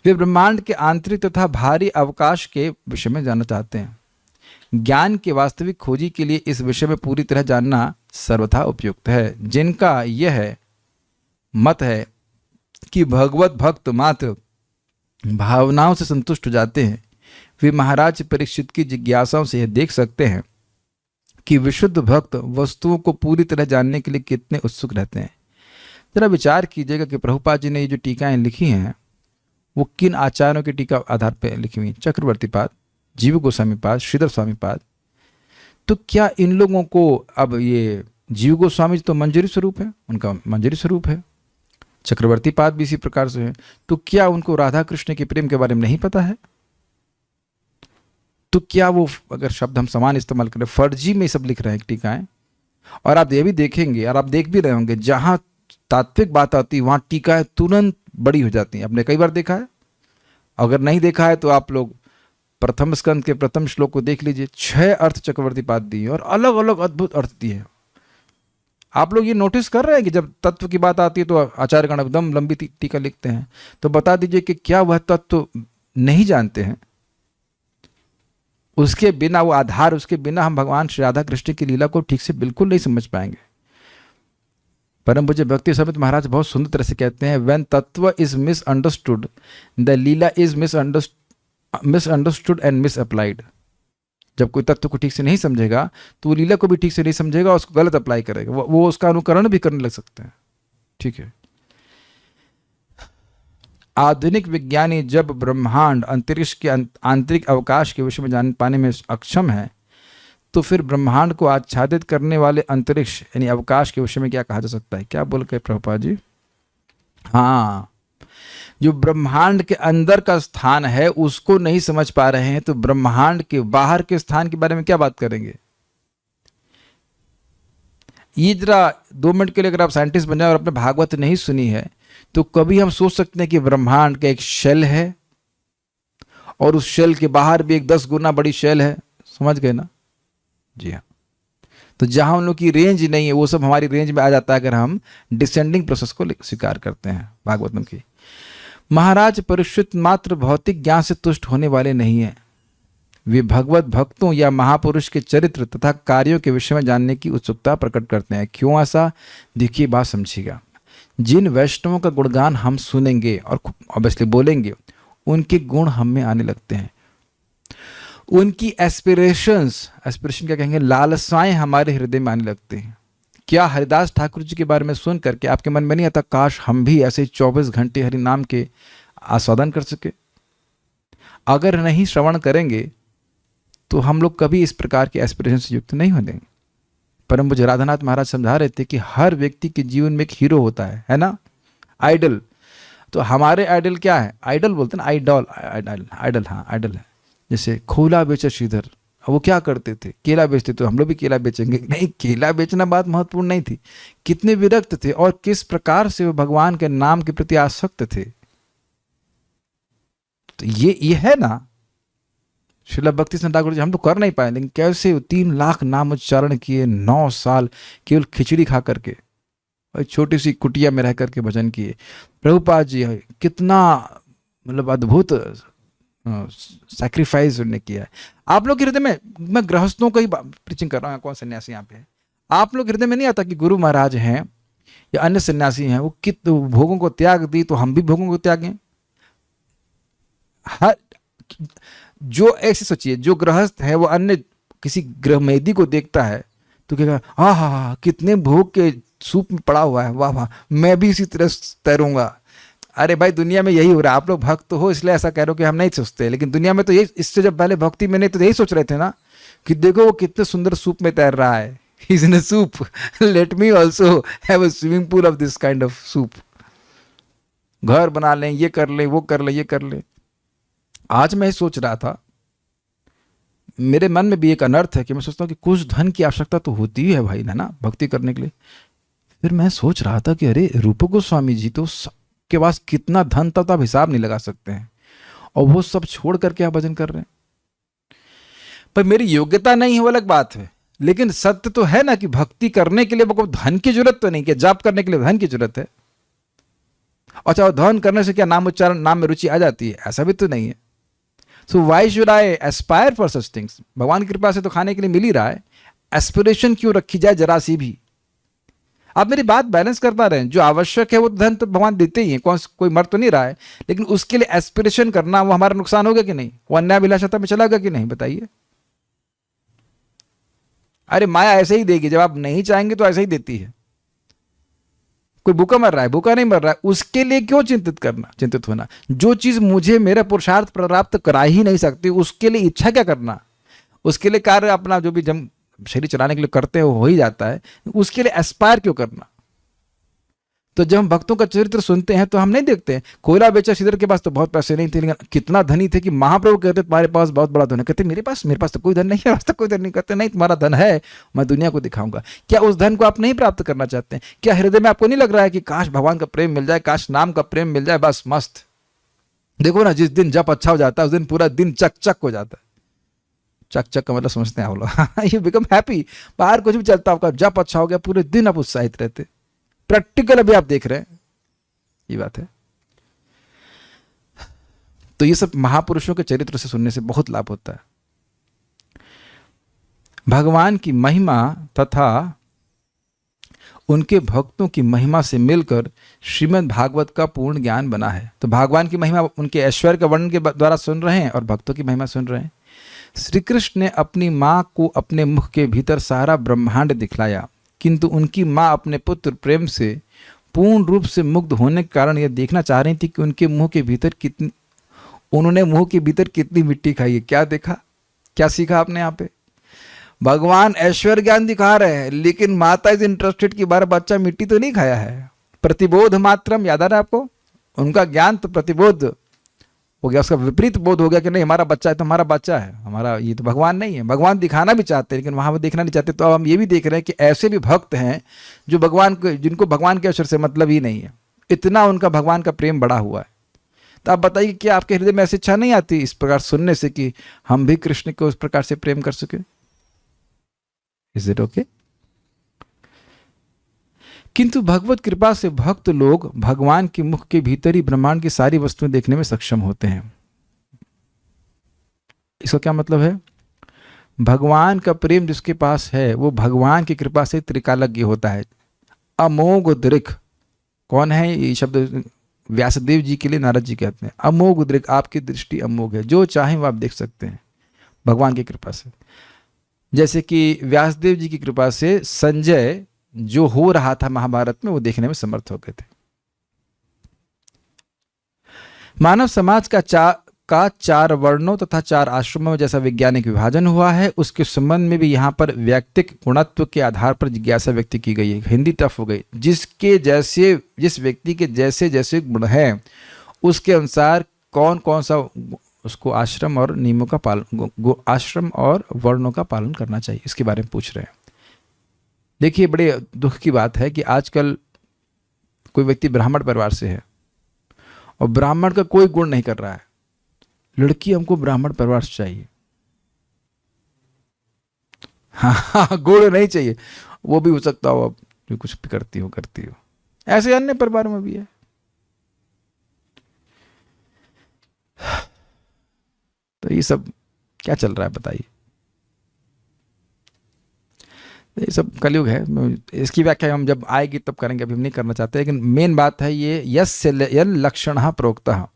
वे ब्रह्मांड के आंतरिक तथा भारी अवकाश के विषय में जानना चाहते हैं। ज्ञान के वास्तविक खोजी के लिए इस विषय में पूरी तरह जानना सर्वथा उपयुक्त है। जिनका यह मत है कि भगवत भक्त मात्र भावनाओं से संतुष्ट हो जाते हैं, वे महाराज परीक्षित की जिज्ञासाओं से यह देख सकते हैं कि विशुद्ध भक्त वस्तुओं को पूरी तरह जानने के लिए कितने उत्सुक रहते हैं। जरा विचार कीजिएगा कि प्रभुपाद जी ने ये जो टीकाएं लिखी हैं वो किन आचार्यों की टीका आधार पर लिखी हुई? चक्रवर्ती पाद, जीव गोस्वामी पाद, श्रीधर स्वामी पाद। तो क्या इन लोगों को, अब ये जीव गोस्वामी तो मंजरी स्वरूप है, उनका मंजरी स्वरूप है, चक्रवर्ती पाद भी इसी प्रकार से है, तो क्या उनको राधा कृष्ण के प्रेम के बारे में नहीं पता है? तो क्या वो, अगर शब्द हम समान इस्तेमाल करें, फर्जी में सब लिख रहे हैं टीकाएं? और आप ये भी देखेंगे और आप देख भी रहे होंगे, जहां तात्विक बात आती है वहां टीकाएं तुरंत बड़ी हो जाती हैं। आपने कई बार देखा है, अगर नहीं देखा है तो आप लोग प्रथम स्कंद के प्रथम श्लोक को देख लीजिए, 6 अर्थ चक्रवर्ती पाद दिए और अलग अलग अद्भुत अर्थ दिए। आप लोग ये नोटिस कर रहे हैं कि जब तत्व की बात आती है तो आचार्यगण एकदम लंबी टीका लिखते हैं। तो बता दीजिए कि क्या वह तत्व नहीं जानते हैं? उसके बिना, वो आधार, उसके बिना हम भगवान श्री राधा कृष्ण की लीला को ठीक से बिल्कुल नहीं समझ पाएंगे। परम पूज्य भक्ति समित महाराज बहुत सुंदर तरह से कहते हैं, when tattva is misunderstood the leela is misunderstood and misapplied. जब कोई तत्व को ठीक से नहीं समझेगा तो वो लीला को भी ठीक से नहीं समझेगा और उसको गलत अप्लाई करेगा, वो उसका अनुकरण भी करने लग सकते हैं। ठीक है, आधुनिक विज्ञानी जब ब्रह्मांड अंतरिक्ष के आंतरिक अवकाश के विषय में जान पाने में अक्षम है, तो फिर ब्रह्मांड को आच्छादित करने वाले अंतरिक्ष यानी अवकाश के विषय में क्या कहा जा सकता है? क्या बोल के प्रभुपाद जी? हाँ, जो ब्रह्मांड के अंदर का स्थान है उसको नहीं समझ पा रहे हैं, तो ब्रह्मांड के बाहर के स्थान के बारे में क्या बात करेंगे? ये जरा 2 मिनट के लिए अगर आप साइंटिस्ट बन जाए और अपने भागवत नहीं सुनी है तो कभी हम सोच सकते हैं कि ब्रह्मांड का एक शेल है और उस शेल के बाहर भी एक 10 गुना बड़ी शेल है। समझ गए ना? जी हाँ। तो जहां उन लोग की रेंज नहीं है वो सब हमारी रेंज में आ जाता है अगर हम डिसेंडिंग प्रोसेस को स्वीकार करते हैं भागवतम की। महाराज परीक्षित मात्र भौतिक ज्ञान से तुष्ट होने वाले नहीं हैं, वे भगवत भक्तों या महापुरुष के चरित्र तथा कार्यों के विषय में जानने की उत्सुकता प्रकट करते हैं। क्यों ऐसा? देखिए, बात समझिएगा। जिन वैष्णवों का गुणगान हम सुनेंगे और ऑब्वियसली बोलेंगे, उनके गुण हम में आने लगते हैं, उनकी एस्पिरेशन क्या कहेंगे, लालसाएं हमारे हृदय में आने लगते हैं। क्या हरिदास ठाकुर जी के बारे में सुन करके आपके मन में नहीं आता काश हम भी ऐसे 24 घंटे हरि नाम के आस्वादन कर सके? अगर नहीं श्रवण करेंगे तो हम लोग कभी इस प्रकार के एस्पिरेशन से युक्त नहीं होंगे। परम पूज्य राधानाथ महाराज समझा रहे थे कि हर व्यक्ति के जीवन में एक हीरो होता है ना, आइडल। तो हमारे आइडल क्या है? आइडल बोलते हैं ना, आइडल, हाँ आइडल है। जैसे खोला बेचा श्रीधर, वो क्या करते थे? केला बेचते। तो हम लोग भी केला बेचेंगे? नहीं, केला बेचना बात महत्वपूर्ण नहीं थी, कितने विरक्त थे और किस प्रकार से वो भगवान के नाम के प्रति आसक्त थे। तो ये है ना श्रील भक्ति सिंह ठाकुर जी। हम तो कर नहीं पाए, लेकिन कैसे 3 लाख नाम उच्चारण किए 9 साल केवल खिचड़ी खा करके और छोटी सी कुटिया में रह करके भजन किए। प्रभुपाद जी कितना मतलब अद्भुत सैक्रिफाइस उन्होंने किया है। आप लोग के हृदय में, मैं गृहस्थों को ही प्रीचिंग कर रहा हूँ, कौन सन्यासी यहाँ पे है, आप लोग हृदय में नहीं आता कि गुरु महाराज हैं या अन्य सन्यासी हैं, वो कित भोगों को त्याग दी तो हम भी भोगों को त्यागें? हर जो ऐसे सोचिए, जो गृहस्थ है वो अन्य किसी गृहमेदी को देखता है तो कहेगा हाँ, कितने भोग के सूप में पड़ा हुआ है, वाह वाह, मैं भी इसी तरह तैरूंगा। अरे भाई, दुनिया में यही हो रहा है। आप लोग भक्त हो इसलिए ऐसा कह रहे हो कि हम नहीं सोचते, लेकिन दुनिया में तो यही, इससे जब पहले भक्ति में नहीं तो यही सोच रहे थे ना कि देखो वो कितने सुंदर सूप में तैर रहा है, he is in a soup, let me also have a swimming pool of this kind of soup. घर बना लें, ये कर लें, वो कर लें, ये कर लें। आज मैं सोच रहा था, मेरे मन में भी एक अनर्थ है कि मैं सोचता हूँ कि कुछ धन की आवश्यकता तो होती ही है भाई, है ना, भक्ति करने के लिए। फिर मैं सोच रहा था कि अरे रूप गोस्वामी जी तो के पास कितना धन था तो आप हिसाब नहीं लगा सकते हैं, और वो सब छोड़ करके आप भजन कर रहे हैं। पर मेरी योग्यता नहीं है वो अलग बात है, लेकिन सत्य तो है ना कि भक्ति करने के लिए आपको धन की जरूरत तो नहीं, कि जाप करने के लिए धन की जरूरत है। और चाहे धन करने से क्या नाम उच्चारण, नाम में रुचि आ जाती है, ऐसा भी तो नहीं है। So why should I aspire for such things? भगवान की कृपा से तो खाने के लिए मिल ही रहा है, एस्पिरेशन क्यों रखी जाए जरा सी भी? आप मेरी बात बैलेंस कर पा रहे हैं? जो आवश्यक है वो धन तो भगवान देते ही हैं, कोई मर तो नहीं रहा है, लेकिन उसके लिए एस्पिरेशन करना वो हमारा नुकसान होगा कि नहीं? वो अन्याभिलाषता में चला गया कि नहीं, बताइए। अरे माया ऐसे ही देगी, जब आप नहीं चाहेंगे तो ऐसे ही देती है। कोई भूखा मर रहा है, भूखा नहीं मर रहा है, उसके लिए क्यों चिंतित होना? जो चीज मुझे मेरा पुरुषार्थ प्राप्त करा ही नहीं सकती, उसके लिए इच्छा क्या करना? उसके लिए कार्य अपना जो भी जब शरीर चलाने के लिए करते हैं वो हो ही जाता है, उसके लिए एस्पायर क्यों करना? तो जब हम भक्तों का चरित्र सुनते हैं तो हम नहीं देखते हैं कोयला बेचा श्रीधर के पास तो बहुत पैसे नहीं थे, लेकिन कितना धनी थे कि महाप्रभु कहते तुम्हारे पास बहुत बड़ा धन है, कहते मेरे पास तो कोई धन नहीं है, मेरे पास तो कोई धन नहीं। कहते नहीं, तुम्हारा धन है, मैं दुनिया को दिखाऊंगा। क्या उस धन को आप नहीं प्राप्त करना चाहते हैं? क्या हृदय में आपको नहीं लग रहा है कि काश भगवान का प्रेम मिल जाए, काश नाम का प्रेम मिल जाए, बस मस्त। देखो ना, जिस दिन जप अच्छा हो जाता है उस दिन पूरा दिन चक चक हो जाता है। चक चक का मतलब समझते हैं आप लोग? You become happy. बाहर कुछ भी चलता आपका जप अच्छा हो गया, पूरे दिन आप उत्साहित रहते। प्रैक्टिकल अभी आप देख रहे हैं, ये बात है। तो ये सब महापुरुषों के चरित्र से सुनने से बहुत लाभ होता है। भगवान की महिमा तथा उनके भक्तों की महिमा से मिलकर श्रीमद् भागवत का पूर्ण ज्ञान बना है। तो भगवान की महिमा उनके ऐश्वर्य का वर्णन के द्वारा सुन रहे हैं और भक्तों की महिमा सुन रहे हैं। श्री कृष्ण ने अपनी माँ को अपने मुख के भीतर सारा ब्रह्मांड दिखलाया, किंतु उनकी माँ अपने पुत्र प्रेम से पूर्ण रूप से मुग्ध होने के कारण यह देखना चाह रही थी कि उनके मुंह के भीतर उन्होंने मुंह के भीतर कितनी मिट्टी खाई है। क्या देखा, क्या सीखा आपने यहाँ पे? भगवान ऐश्वर्य ज्ञान दिखा रहे हैं, लेकिन माता इज इंटरेस्टेड कि बार बच्चा मिट्टी तो नहीं खाया है। प्रतिबोध मात्रम, याद आ रहा है आपको? उनका ज्ञान तो प्रतिबोध हो गया, उसका विपरीत बोध हो गया कि नहीं हमारा बच्चा है तो हमारा बच्चा है, हमारा ये तो भगवान नहीं है। भगवान दिखाना भी चाहते हैं लेकिन वहां वो देखना नहीं चाहते। तो अब हम ये भी देख रहे हैं कि ऐसे भी भक्त हैं जो जिनको भगवान के अवसर से मतलब ही नहीं है, इतना उनका भगवान का प्रेम बढ़ा हुआ है। तो आप बताइए क्या आपके हृदय में ऐसी इच्छा नहीं आती इस प्रकार सुनने से कि हम भी कृष्ण को उस प्रकार से प्रेम कर सके? Is it okay? किंतु भगवत कृपा से भक्त लोग भगवान के मुख के भीतर ही ब्रह्मांड की सारी वस्तुएं देखने में सक्षम होते हैं। इसका क्या मतलब है? भगवान का प्रेम जिसके पास है वो भगवान की कृपा से त्रिकालज्ञ होता है। अमोघ दृक्, कौन है ये शब्द? व्यासदेव जी के लिए नारद जी कहते हैं अमोघ दृक्, आपकी दृष्टि अमोघ है, जो चाहे वो आप देख सकते हैं भगवान की कृपा से। जैसे कि व्यासदेव जी की कृपा से संजय जो हो रहा था महाभारत में वो देखने में समर्थ हो गए थे। मानव समाज का चार वर्णों तथा चार आश्रमों में जैसा वैज्ञानिक विभाजन हुआ है, उसके संबंध में भी यहाँ पर व्यक्तिक गुणत्व के आधार पर जिज्ञासा व्यक्त की गई है। हिंदी टफ हो गई। जिस व्यक्ति के जैसे जैसे गुण हैं उसके अनुसार कौन कौन सा उसको आश्रम और नियमों का पालन, आश्रम और वर्णों का पालन करना चाहिए, इसके बारे में पूछ रहे हैं। देखिए, बड़े दुख की बात है कि आजकल कोई व्यक्ति ब्राह्मण परिवार से है और ब्राह्मण का कोई गुण नहीं कर रहा है, लड़की हमको ब्राह्मण परिवार से चाहिए। हाँ, गुण नहीं चाहिए, वो भी हो सकता हो अब जो कुछ भी करती हो। ऐसे अन्य परिवारों में भी है। तो ये सब क्या चल रहा है बताइए? ये सब कलयुग है। इसकी व्याख्या हम जब आएगी तब करेंगे, अभी हम नहीं करना चाहते। लेकिन मेन बात है ये यस्य लक्षणः प्रोक्तः।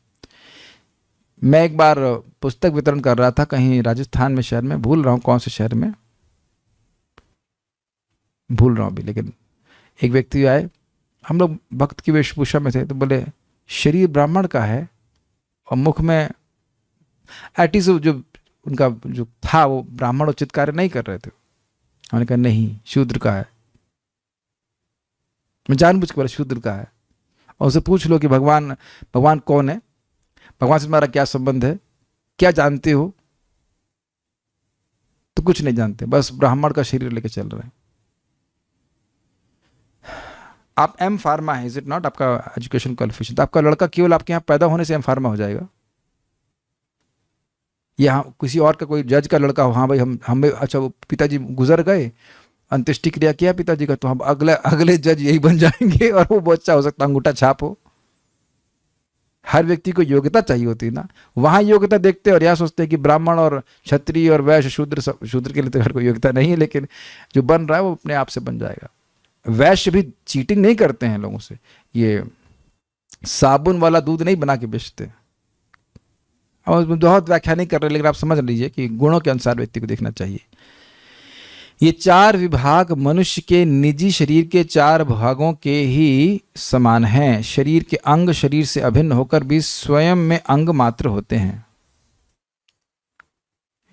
मैं एक बार पुस्तक वितरण कर रहा था कहीं राजस्थान में, शहर में, भूल रहा हूँ कौन से शहर में, भूल रहा हूँ अभी, लेकिन एक व्यक्ति आए, हम लोग भक्त की वेशभूषा में थे, तो बोले शरीर ब्राह्मण का है और मुख में एटीज जो उनका जो था वो ब्राह्मण उचित कार्य नहीं कर रहे थे। हमने कहा नहीं, शूद्र का है। मैं जानबूझ के बोला शूद्र का है। और उसे पूछ लो कि भगवान कौन है, भगवान से तुम्हारा क्या संबंध है, क्या जानते हो? तो कुछ नहीं जानते, बस ब्राह्मण का शरीर लेके चल रहे हैं। आप एम फार्मा है, इज इट नॉट, आपका एजुकेशन क्वालिफिकेशन, तो आपका लड़का केवल आपके यहाँ पैदा होने से एम फार्मा हो जाएगा? या किसी और का कोई जज का लड़का हो, हाँ भाई हम अच्छा वो पिताजी गुजर गए, अंत्येष्टि क्रिया किया पिताजी का, तो हम अगले जज यही बन जाएंगे और वो बहुत अच्छा हो सकता, अंगूठा छाप हो। हर व्यक्ति को योग्यता चाहिए होती है ना, वहां योग्यता देखते हैं और यह सोचते हैं कि ब्राह्मण और क्षत्रिय और वैश्य शूद्र के लिए तो हर कोई योग्यता नहीं है, लेकिन जो बन रहा है वो अपने आप से बन जाएगा। वैश्य भी चीटिंग नहीं करते हैं लोगों से, ये साबुन वाला दूध नहीं बना के बेचते। और बहुत व्याख्या नहीं कर रहे, लेकिन आप समझ लीजिए कि गुणों के अनुसार व्यक्ति को देखना चाहिए। ये 4 विभाग मनुष्य के निजी शरीर के 4 भागों के ही समान हैं। शरीर के अंग शरीर से अभिन्न होकर भी स्वयं में अंग मात्र होते हैं।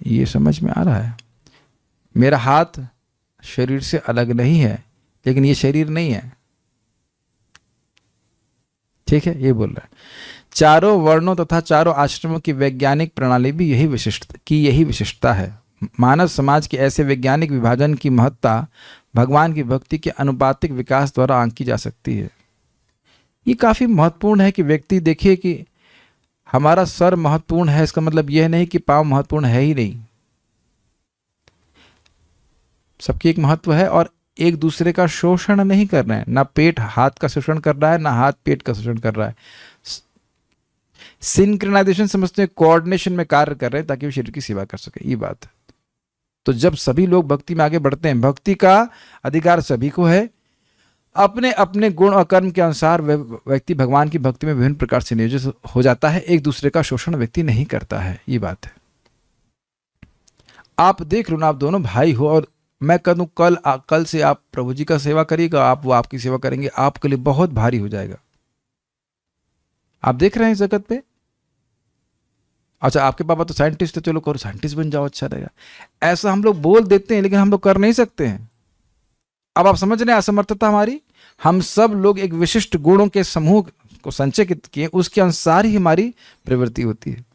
ये समझ में आ रहा है? मेरा हाथ शरीर से अलग नहीं है, लेकिन ये शरीर नहीं है। ठीक है, ये बोल रहा है। चारों वर्णों तथा चारों आश्रमों की वैज्ञानिक प्रणाली भी यही विशिष्टता है। मानव समाज के ऐसे वैज्ञानिक विभाजन की महत्ता भगवान की भक्ति के अनुपातिक विकास द्वारा आंकी जा सकती है। ये काफी महत्वपूर्ण है कि व्यक्ति देखिए कि हमारा सर महत्वपूर्ण है, इसका मतलब यह नहीं कि पांव महत्वपूर्ण है ही नहीं। सबकी एक महत्व है और एक दूसरे का शोषण नहीं कर रहे हैं। ना पेट हाथ का शोषण कर रहा है, ना हाथ पेट का शोषण कर रहा है। सिंक्रोनाइजेशन समझते हैं, कोऑर्डिनेशन में कार्य कर रहे हैं ताकि वो शरीर की सेवा कर सके, ये बात है। तो जब सभी लोग भक्ति में आगे बढ़ते हैं, भक्ति का अधिकार सभी को है। अपने अपने गुण और कर्म के अनुसार व्यक्ति भगवान की भक्ति में विभिन्न प्रकार से नियोजित हो जाता है। एक दूसरे का शोषण व्यक्ति नहीं करता है, ये बात है। आप देख लो ना, आप दोनों भाई हो और मैं कहूँ कल से आप प्रभु जी का सेवा करिएगा, वो आपकी सेवा करेंगे, आपके लिए बहुत भारी हो जाएगा। आप देख रहे हैं इस जगत पे। अच्छा, आपके पापा तो साइंटिस्ट है, चलो करो, साइंटिस्ट बन जाओ, अच्छा रहेगा। ऐसा हम लोग बोल देते हैं, लेकिन हम लोग कर नहीं सकते हैं। अब आप समझ रहे हैं असमर्थता हमारी। हम सब लोग एक विशिष्ट गुणों के समूह को संचय किए, उसके अनुसार ही हमारी प्रवृत्ति होती है।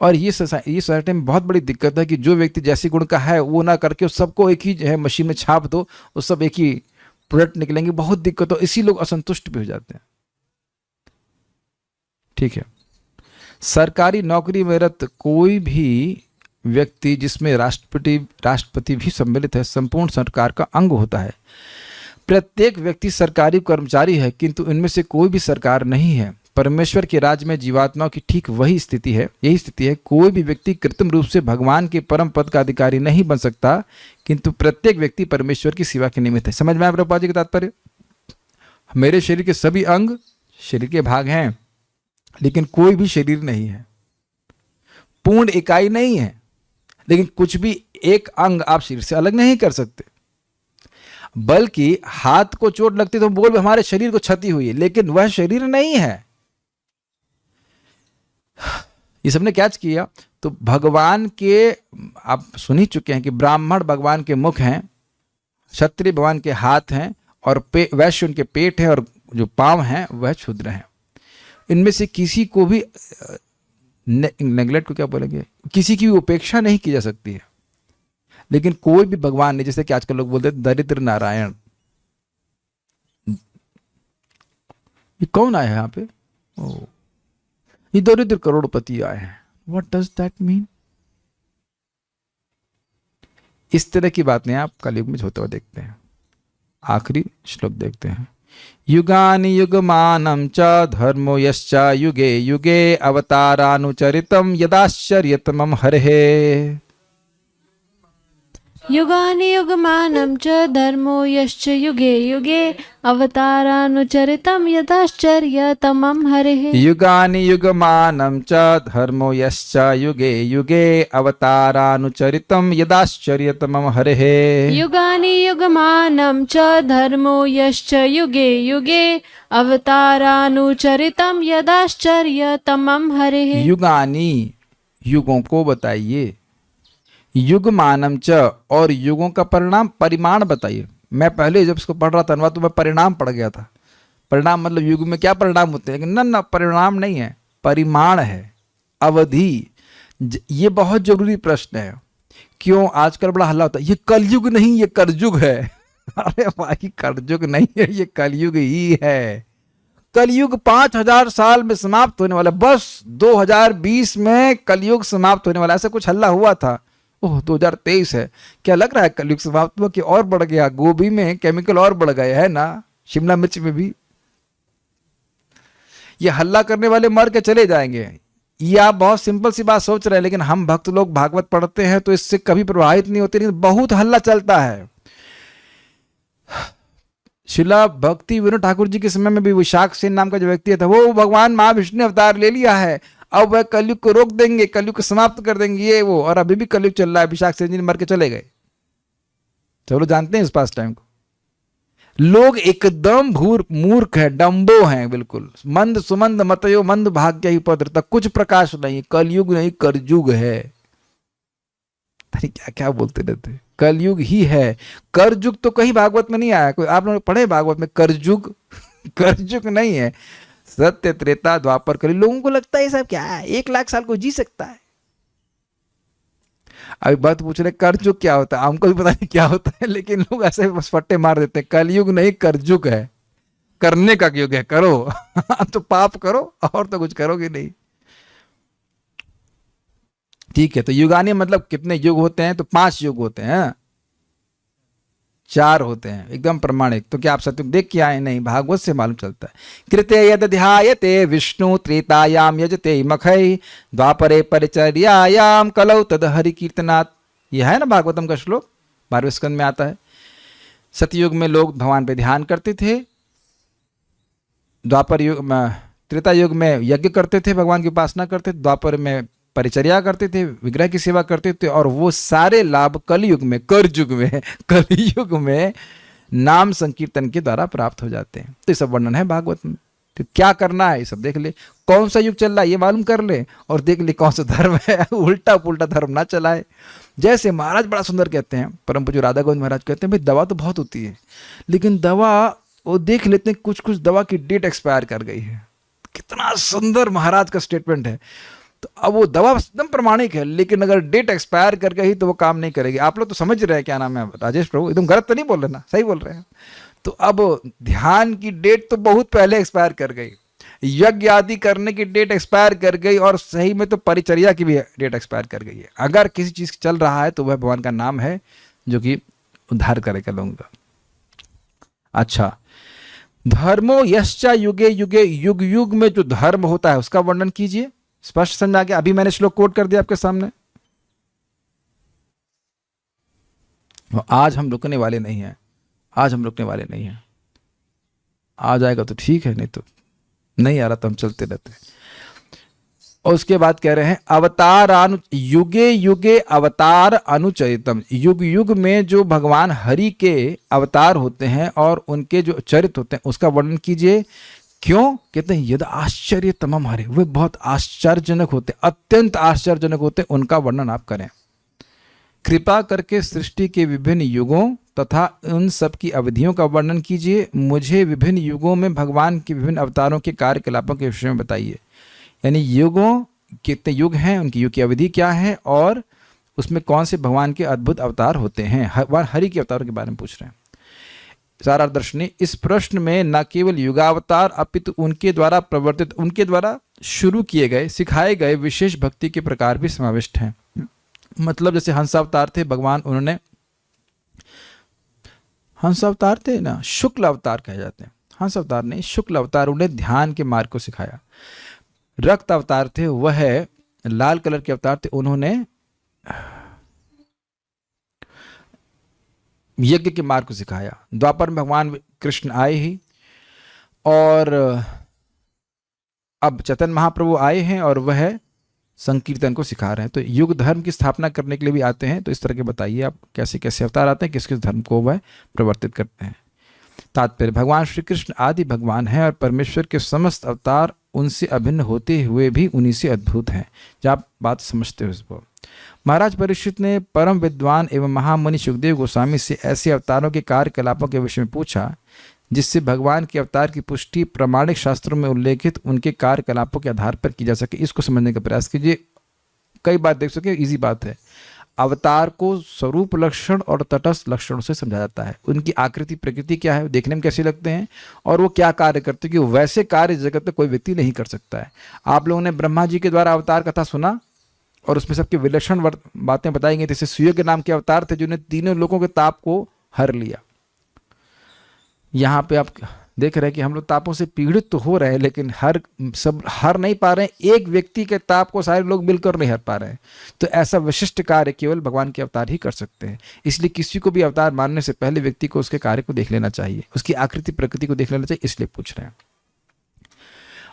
और ये सोसाइटी में बहुत बड़ी दिक्कत है कि जो व्यक्ति जैसी गुण का है वो ना करके सबको एक ही जो है मशीन में छाप दो, वो सब एक ही प्रोडक्ट निकलेंगे, बहुत दिक्कत हो। इसी लोग असंतुष्ट भी हो जाते हैं। ठीक है, सरकारी नौकरी में रत कोई भी व्यक्ति जिसमें राष्ट्रपति भी सम्मिलित है, संपूर्ण सरकार का अंग होता है। प्रत्येक व्यक्ति सरकारी कर्मचारी है, किंतु इनमें से कोई भी सरकार नहीं है। परमेश्वर के राज्य में जीवात्माओं की ठीक वही स्थिति है, यही स्थिति है। कोई भी व्यक्ति कृत्रिम रूप से भगवान के परम पद का अधिकारी नहीं बन सकता, किंतु प्रत्येक व्यक्ति परमेश्वर की सेवा के निमित्त है। समझ में आया प्रभुपाद जी का तात्पर्य? मेरे शरीर के सभी अंग शरीर के भाग हैं, लेकिन कोई भी शरीर नहीं है, पूर्ण इकाई नहीं है। लेकिन कुछ भी एक अंग आप शरीर से अलग नहीं कर सकते। बल्कि हाथ को चोट लगती तो बोल हमारे शरीर को क्षति हुई है, लेकिन वह शरीर नहीं है। ये सबने क्या किया? तो भगवान के, आप सुन ही चुके हैं कि ब्राह्मण भगवान के मुख हैं, क्षत्रिय भगवान के हाथ हैं, और वैश्य उनके पेट है, और जो पांव हैं वह क्षुद्र हैं। इनमें से किसी को भी नेग्लेक्ट को क्या बोलेंगे, किसी की भी उपेक्षा नहीं की जा सकती है। लेकिन कोई भी भगवान नहीं, जैसे कि आजकल लोग बोलते हैं दरिद्र नारायण। ये कौन आया है यहाँ पे? ओ, ये दरिद्र करोड़पति आए हैं। What does that mean? इस तरह की बातें आप कलयुग में होते हुए देखते हैं। आखिरी श्लोक देखते हैं। युगानि युगमानं च धर्मो यश्च युगे युगे अवतारानुचरितं यदाश्चर्यतमं हरेः। युगानि युगमानं च धर्मो यश्च युगे युगे अवतारानुचरितं यदाश्चर्यतमं हरेः। युगानि युगमानं च धर्मो यश्च युगे युगे अवतारानुचरितं यदाश्चर्यतमं हरेः। युगानि युगमानं च धर्मो यश्च युगे युगे अवतारानुचरितं यदाश्चर्यतमं हरेः। युगानि, युगों को बताइए, युगमानम च, और युगों का परिमाण बताइए। मैं पहले जब इसको पढ़ रहा था तो मैं परिणाम पढ़ गया था। परिणाम मतलब युग में क्या परिणाम होते हैं, लेकिन ना परिणाम नहीं है, परिमाण है, अवधि। ये बहुत जरूरी प्रश्न है। क्यों आजकल बड़ा हल्ला होता है, ये कलयुग नहीं ये करजुग है। अरे भाई कलयुग नहीं है, ये कलयुग ही है। कलयुग 5000 साल में समाप्त होने वाला, बस 2020 में कलयुग समाप्त होने वाला। ऐसा कुछ हल्ला हुआ था, ओह 2023 है, क्या लग रहा है कलयुग समाप्त हुआ कि और बढ़ गया? गोभी में केमिकल और बढ़ गए है ना, शिमला मिर्च में भी। ये हल्ला करने वाले मर के चले जाएंगे। ये आप बहुत सिंपल सी बात सोच रहे हैं, लेकिन हम भक्त लोग भागवत पढ़ते हैं तो इससे कभी प्रभावित नहीं होते, नहीं बहुत हल्ला चलता है। शिला भक्ति विनोद ठाकुर जी के समय में भी विशाख सेन नाम का जो व्यक्ति था, वो भगवान महाविष्णु ने अवतार ले लिया है, अब वह कलयुग को रोक देंगे, कलयुग को समाप्त कर देंगे, ये वो, और अभी भी कलयुग चल रहा है। विशाख सेन जी मर के चले गए, सब लोग जानते हैं इस पास टाइम को। लोग एकदम मूर्ख है, डम्बो हैं, बिल्कुल मंद सुमंद मतयो मंद भाग्य ही पत्र, कुछ प्रकाश नहीं, कलयुग नहीं करजुग है। अरे क्या क्या बोलते रहते, कलयुग ही है। करजुग तो कहीं भागवत में नहीं आया, कोई आप लोग पढ़े भागवत में करजुग? करजुग नहीं है, सत्य त्रेता द्वापर कलयुग। लोगों को लगता है सब क्या है, 1 लाख साल को जी सकता है। अभी बात पूछ रहे करजुग क्या होता है, हमको भी पता नहीं क्या होता है, लेकिन लोग ऐसे बस फट्टे मार देते हैं। कलयुग नहीं करजुग है, करने का युग है, करो तो पाप करो और तो कुछ करोगे नहीं। ठीक है, तो युगानी मतलब कितने युग होते हैं? तो 5 युग होते हैं, 4 होते हैं, एकदम प्रमाणिक। तो क्या आप सत्युग देख के आए? नहीं, भागवत से मालूम चलता है। कृते यद ध्यायते विष्णु त्रेतायाम यजते मखै द्वापरे परिचर्यायाम कलौ तद हरि कीर्तनात्। यह है ना भागवतम का श्लोक, 12वें स्कंद में आता है। सतयुग में लोग भगवान पे ध्यान करते थे, द्वापर युग में, त्रेता युग में यज्ञ करते थे, भगवान की उपासना करते थे, द्वापर में परिचर्या करते थे, विग्रह की सेवा करते थे, और वो सारे लाभ कलयुग में, कलयुग में नाम संकीर्तन के द्वारा प्राप्त हो जाते हैं। तो ये सब वर्णन है भागवत में। तो क्या करना है ये सब देख ले, कौन सा युग चल रहा है ये मालूम कर ले, और देख ले कौन सा धर्म है, उल्टा पुल्टा धर्म ना चलाए। जैसे महाराज बड़ा सुंदर कहते हैं, परम पूज्य राधा गोविंद महाराज कहते हैं, भाई दवा तो बहुत होती है, लेकिन दवा वो देख लेते हैं कुछ कुछ दवा की डेट एक्सपायर कर गई है। कितना सुंदर महाराज का स्टेटमेंट है। तो अब वो दवा एकदम प्रमाणिक है, लेकिन अगर डेट एक्सपायर कर गई तो वो काम नहीं करेगी। आप लोग तो समझ रहे हैं क्या नाम है राजेश प्रभु, एकदम गलत तो नहीं बोल रहे ना, सही बोल रहे हैं। तो अब ध्यान की डेट तो बहुत पहले एक्सपायर कर गई, यज्ञ आदि करने की डेट एक्सपायर कर गई, और सही में तो परिचर्या की भी डेट एक्सपायर कर गई है। अगर किसी चीज चल रहा है तो वह भगवान का नाम है जो कि उद्धार करेगा लोगों का। अच्छा, धर्मो यश्चा युगे युगे, युग युग में जो धर्म होता है उसका वर्णन कीजिए। स्पष्ट समझ आ गया? अभी मैंने श्लोक कोट कर दिया आपके सामने। आज हम रुकने वाले नहीं हैं, आज हम रुकने वाले नहीं हैं। आ जाएगा तो ठीक है, नहीं तो नहीं आ रहा तो हम चलते रहते हैं। और उसके बाद कह रहे हैं अवतार युगे युगे अवतार अनुचरितम। युग युग में जो भगवान हरि के अवतार होते हैं और उनके जो चरित्र होते हैं उसका वर्णन कीजिए। क्यों? कहते हैं यद आश्चर्य तमम हरे, वे बहुत आश्चर्यजनक होते, अत्यंत आश्चर्यजनक होते, उनका वर्णन आप करें। कृपा करके सृष्टि के विभिन्न युगों तथा उन सब की अवधियों का वर्णन कीजिए। मुझे विभिन्न युगों में भगवान के विभिन्न अवतारों के कार्यकलापों के विषय में बताइए। यानी युगों, कितने युग हैं, उनकी युग की अवधि क्या है, और उसमें कौन से भगवान के अद्भुत अवतार होते हैं। भगवान हरि के अवतारों के बारे में पूछ रहे हैं। सारा दर्शनी इस प्रश्न में न केवल युगावतार अपितु उनके द्वारा प्रवर्तित, उनके द्वारा शुरू किए गए, सिखाए गए विशेष भक्ति के प्रकार भी समाविष्ट हैं। मतलब जैसे हंस अवतार थे भगवान, उन्होंने हंस अवतार थे ना, शुक्ल अवतार कहे जाते हैं, हंस अवतार नहीं शुक्ल अवतार, उन्हें ध्यान के मार्ग को सिखाया। रक्त अवतार थे, वह लाल कलर के अवतार थे, उन्होंने यज्ञ के मार्ग को सिखाया। द्वापर में भगवान कृष्ण आए ही, और अब चैतन्य महाप्रभु आए हैं और वह संकीर्तन को सिखा रहे हैं। तो युग धर्म की स्थापना करने के लिए भी आते हैं। तो इस तरह के बताइए आप कैसे कैसे अवतार आते हैं, किस किस धर्म को वह प्रवर्तित करते हैं। तात्पर्य, भगवान श्री कृष्ण आदि भगवान हैं और परमेश्वर के समस्त अवतार उनसे अभिन्न होते हुए भी उन्हीं से अद्भुत हैं। जब आप बात समझते हो इसको, महाराज परीक्षित ने परम विद्वान एवं महामुनि सुखदेव गोस्वामी से ऐसे अवतारों के कार्यकलापों के विषय में पूछा जिससे भगवान के अवतार की पुष्टि प्रामाणिक शास्त्रों में उल्लेखित उनके कार्यकलापों के आधार पर की जा सके। इसको समझने का प्रयास कीजिए। कई बार देख सके, इजी बात है। अवतार को स्वरूप लक्षण और तटस्थ लक्षणों से समझा जाता है। उनकी आकृति प्रकृति क्या है, देखने में कैसे लगते हैं और वो क्या कार्य करते हैं, कि वैसे कार्य जगत में कोई व्यक्ति नहीं कर सकता है। आप लोगों ने ब्रह्मा जी के द्वारा अवतार कथा सुना और उसमें सबके विलक्षण बातें बताई गई। जैसे सुयोग नाम के अवतार थे जिन्होंने तीनों लोगों के ताप को हर लिया। यहाँ पे आप देख रहे हैं कि हम लोग तापों से पीड़ित तो हो रहे हैं, लेकिन हर नहीं पा रहे हैं। एक व्यक्ति के ताप को सारे लोग मिलकर नहीं हर पा रहे हैं। तो ऐसा विशिष्ट कार्य केवल भगवान के अवतार ही कर सकते हैं। इसलिए किसी को भी अवतार मानने से पहले व्यक्ति को उसके कार्य को देख लेना चाहिए, उसकी आकृति प्रकृति को देख लेना चाहिए। इसलिए पूछ रहे हैं।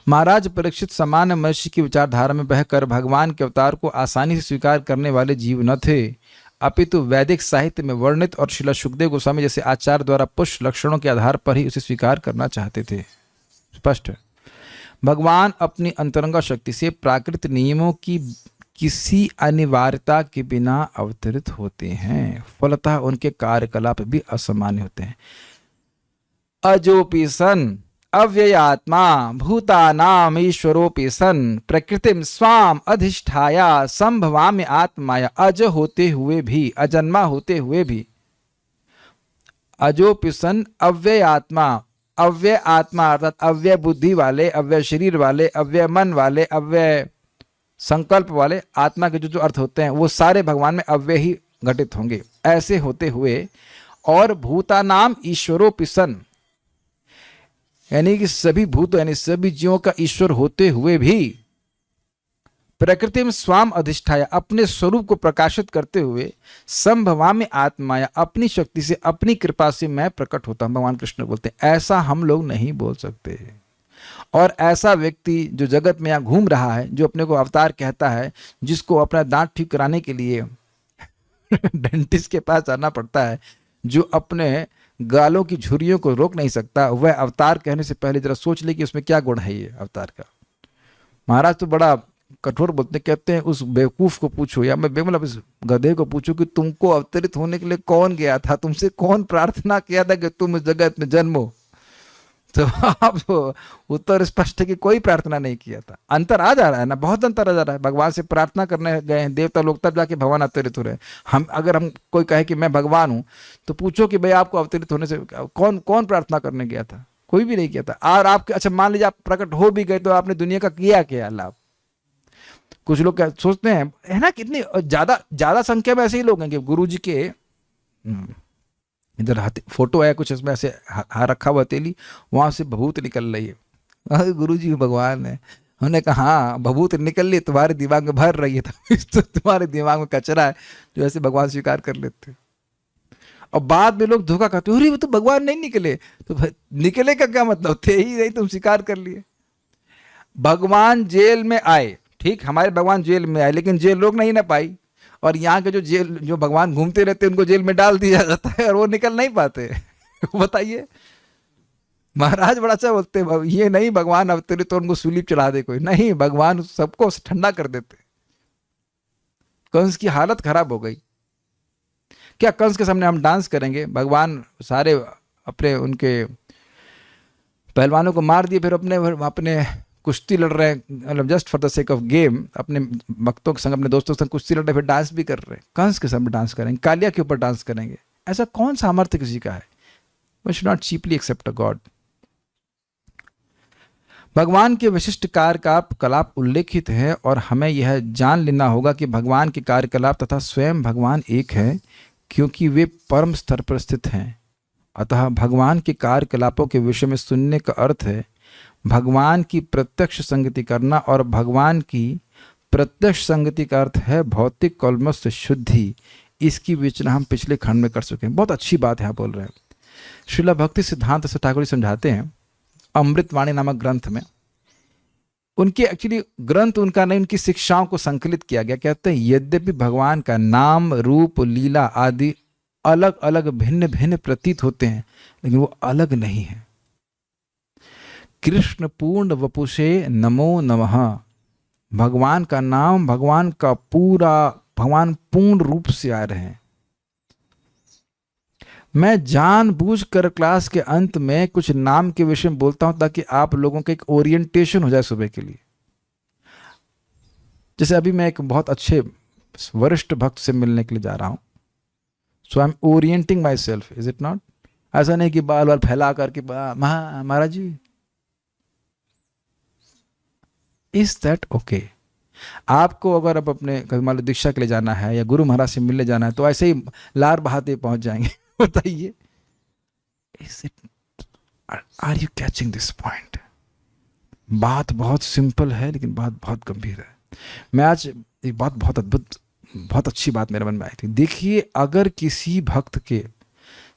महाराज परीक्षित सामान्य मनुष्य की विचारधारा में बहकर भगवान के अवतार को आसानी से स्वीकार करने वाले जीव न थे, अपितु वैदिक साहित्य में वर्णित और श्रील सुखदेव गोस्वामी जैसे आचार्य द्वारा पुष्ट लक्षणों के आधार पर ही उसे स्वीकार करना चाहते थे। स्पष्ट है, भगवान अपनी अंतरंगा शक्ति से प्राकृत नियमों की किसी अनिवार्यता के बिना अवतरित होते हैं, फलतः उनके कार्यकलाप भी असामान्य होते हैं। अजोपि सन अव्ययात्मा भूतानाम ईश्वरोपि सन प्रकृतिम स्वाम अधिष्ठाया संभवाम्य आत्माया। अज होते हुए भी, अजन्मा होते हुए भी, अजोपि सन अव्यय आत्मा, अव्यय आत्मा अर्थात अव्यय बुद्धि वाले, अव्यय शरीर वाले, अव्यय मन वाले, अव्यय संकल्प वाले आत्मा के जो अर्थ होते हैं वो सारे भगवान में अव्यय ही घटित होंगे। ऐसे होते हुए और भूतानाम ईश्वरोपि सन, यानी कि सभी भूत यानी सभी जीवों का ईश्वर होते हुए भी, प्रकृति में स्वाम अधिष्ठाया अपने स्वरूप को प्रकाशित करते हुए, संभवाम्य आत्माया अपनी शक्ति से अपनी कृपा से मैं प्रकट होता हूं। भगवान कृष्ण बोलते हैं ऐसा हम लोग नहीं बोल सकते। और ऐसा व्यक्ति जो जगत में यहाँ घूम रहा है, जो अपने को अवतार कहता है, जिसको अपना दांत ठीक कराने के लिए डेंटिस्ट के पास जाना पड़ता है, जो अपने गालों की झुर्रियों को रोक नहीं सकता, वह अवतार कहने से पहले जरा सोच ले कि उसमें क्या गुण है ये अवतार का। महाराज तो बड़ा कठोर बोलते, कहते हैं उस बेवकूफ को पूछो, या मैं मतलब इस गधे को पूछो कि तुमको अवतरित होने के लिए कौन गया था, तुमसे कौन प्रार्थना किया था कि तुम इस जगत में जन्मो। तो आप उत्तर स्पष्ट है कि कोई प्रार्थना नहीं किया था। अंतर आ जा रहा है ना, बहुत अंतर आ जा रहा है। भगवान से प्रार्थना करने गए हैं देवता लोग, तब जाके भगवान अवतरित हो रहे हैं। हम कोई कहे कि मैं भगवान हूं, तो पूछो कि भाई आपको अवतरित होने से कौन कौन प्रार्थना करने गया था? कोई भी नहीं किया था। और आपके अच्छा मान लीजिए आप प्रकट हो भी गए, तो आपने दुनिया का किया क्या लाभ? कुछ लोग सोचते हैं है ना, कितनी ज्यादा संख्या में ऐसे ही लोग हैं कि गुरु जी के इधर फोटो है कुछ, इसमें ऐसे हाथ रखा हुआ तेली, वहां से भभूत निकल रही है। गुरु जी भगवान है। उन्होंने कहा हाँ भभूत निकल रही, तुम्हारे दिमाग में भर रही है, तो तुम्हारे दिमाग में कचरा है जो ऐसे भगवान स्वीकार कर लेते। और बाद में लोग धोखा खाते, अरे वो तो भगवान नहीं निकले। तो निकले का क्या मतलब, थे ही नहीं, तुम स्वीकार कर लिए। भगवान जेल में आए, ठीक, हमारे भगवान जेल में आए, लेकिन जेल रोक नहीं ना पाई। और यहाँ के जो भगवान घूमते रहते उनको जेल में डाल दिया जाता है और वो निकल नहीं पाते। बताइए, महाराज बड़ा अच्छा बोलते, ये नहीं भगवान अवतरित तो उनको सूली चढ़ा दे कोई, नहीं, भगवान सबको ठंडा कर देते। कंस की हालत खराब हो गई। क्या कंस के सामने हम डांस करेंगे? भगवान सारे अपने उनके पहलवानों को मार दिए, फिर अपने कुश्ती लड़ रहे हैं, मतलब just for the sake of game, अपने भक्तों के संग, अपने दोस्तों के संग कुश्ती लड़ रहे, फिर डांस भी कर रहे हैं। कंस के सामने डांस करेंगे, कालिया के ऊपर डांस करेंगे? ऐसा कौन सामर्थ्य किसी का है? We should not cheaply accept a god. भगवान के विशिष्ट कार्यकलाप उल्लेखित है और हमें यह जान लेना होगा कि भगवान के कार्यकलाप तथा स्वयं भगवान एक है, क्योंकि वे परम स्तर पर स्थित हैं। अतः भगवान के कार्यकलापों के विषय में सुनने का अर्थ है भगवान की प्रत्यक्ष संगति करना, और भगवान की प्रत्यक्ष संगति का अर्थ है भौतिक कलमश से शुद्धि। इसकी विवेचना हम पिछले खंड में कर चुके हैं। बहुत अच्छी बात है बोल रहे हैं। श्रील भक्ति सिद्धांत से ठाकुर जी समझाते हैं अमृतवाणी नामक ग्रंथ में। उनके एक्चुअली ग्रंथ उनका नहीं, उनकी शिक्षाओं को संकलित किया गया। कहते हैं यद्यपि भगवान का नाम रूप लीला आदि अलग अलग भिन्न भिन्न प्रतीत होते हैं, लेकिन वो अलग नहीं है। कृष्ण पूर्ण वपुषे नमो नमः, भगवान का नाम, भगवान का भगवान पूर्ण रूप से आ रहे हैं। मैं जानबूझकर क्लास के अंत में कुछ नाम के विषय में बोलता हूं ताकि आप लोगों का एक ओरिएंटेशन हो जाए सुबह के लिए। जैसे अभी मैं एक बहुत अच्छे वरिष्ठ भक्त से मिलने के लिए जा रहा हूं, so I am orienting myself, is it not? ऐसा नहीं कि बाल बाल फैला करके महाराज जी, इज दैट ओके? आपको अगर अब अपने मान लो दीक्षा के लिए जाना है या गुरु महाराज से मिलने जाना है तो ऐसे ही लार बहाते पहुंच जाएंगे? बताइए, is it, are you catching this point? बात बहुत सिंपल है लेकिन बात बहुत गंभीर है। मैं आज एक बात बहुत अद्भुत, बहुत अच्छी बात मेरे मन में आई थी। देखिए, अगर किसी भक्त के,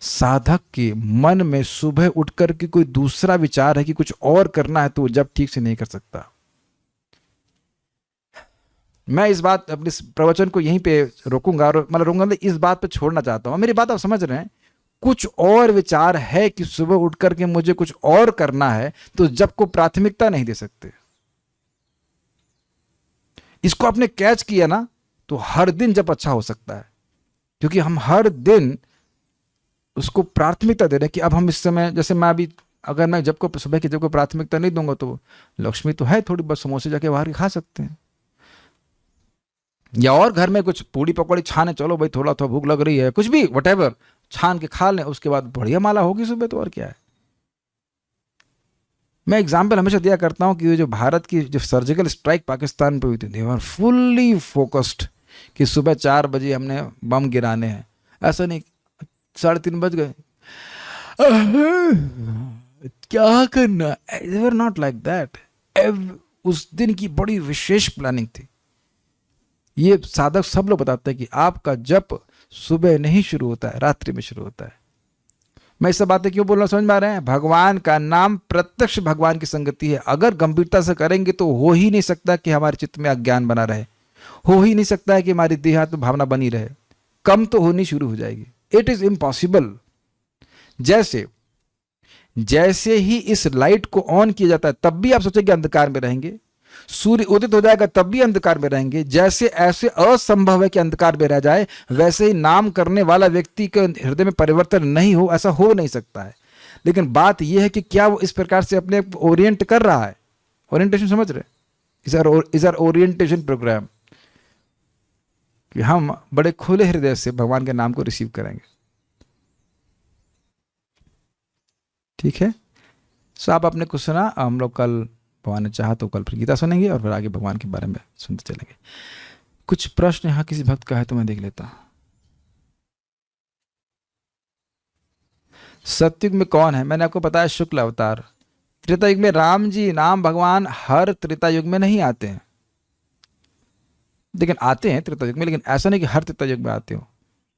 साधक के मन में सुबह उठकर के कोई दूसरा विचार है कि कुछ और करना है, तो वो जब ठीक से नहीं कर सकता। मैं इस बात, अपने प्रवचन को यहीं पे रोकूंगा और मतलब रोकूंगा, इस बात पे छोड़ना चाहता हूं। मेरी बात आप समझ रहे हैं? कुछ और विचार है कि सुबह उठ करके मुझे कुछ और करना है, तो जब को प्राथमिकता नहीं दे सकते। इसको आपने कैच किया ना, तो हर दिन जब अच्छा हो सकता है, क्योंकि हम हर दिन उसको प्राथमिकता दे रहे हैं कि अब हम इस समय, जैसे मैं अभी, अगर मैं जब को सुबह की जब को प्राथमिकता नहीं दूंगा तो लक्ष्मी तो है, थोड़ी बहुत समोसे जाके बाहर खा सकते हैं, या और घर में कुछ पूड़ी पकौड़ी छाने, चलो भाई थोड़ा थोड़ा भूख लग रही है, कुछ भी व्हाटएवर छान के खा लें, उसके बाद बढ़िया माला होगी सुबह, तो और क्या है। मैं एग्जाम्पल हमेशा दिया करता हूं कि जो भारत की जो सर्जिकल स्ट्राइक पाकिस्तान पे हुई थी, दे वर फुल्ली फोकस्ड कि सुबह 4 बजे हमने बम गिराने हैं। ऐसा नहीं 3:30 बज गए, क्या करना, दे वर नॉट लाइक दैट। उस दिन की बड़ी विशेष प्लानिंग थी। ये साधक सब लोग बताते हैं कि आपका जप सुबह नहीं शुरू होता है, रात्रि में शुरू होता है। मैं इस सब बातें क्यों बोल रहा हूं, समझ में आ रहे हैं? भगवान का नाम प्रत्यक्ष भगवान की संगति है। अगर गंभीरता से करेंगे तो हो ही नहीं सकता कि हमारे चित्त में अज्ञान बना रहे, हो ही नहीं सकता है कि हमारी देहात्म भावना बनी रहे, कम तो होनी शुरू हो जाएगी। It is impossible. जैसे ही इस लाइट को ऑन किया जाता है, तब भी आप सोचेंगे अंधकार में रहेंगे, सूर्य उदित हो जाएगा तब भी अंधकार में रहेंगे। जैसे ऐसे असंभव है कि अंधकार में रह जाए, वैसे ही नाम करने वाला व्यक्ति के हृदय में परिवर्तन नहीं हो, ऐसा हो नहीं सकता है। लेकिन बात यह है कि क्या वो इस प्रकार से अपने ओरिएंट कर रहा है? ओरिएंटेशन समझ रहे? इज आर ओरिएंटेशन प्रोग्राम कि हम बड़े खुले हृदय से भगवान के नाम को रिसीव करेंगे। ठीक है, सो आप आपने कुछ सुना, हम लोग कल भगवान ने चाहा तो कल फिर गीता सुनेंगे और फिर आगे भगवान के बारे में सुनते चलेंगे। कुछ प्रश्न यहाँ किसी भक्त का है तो मैं देख लेता हूं। सतयुग में कौन है? मैंने आपको बताया शुक्ल अवतार। त्रेता युग में राम जी, नाम भगवान हर त्रेता युग में नहीं आते हैं, लेकिन आते हैं त्रेता युग में, लेकिन ऐसा नहीं कि हर त्रेता युग में आते हो।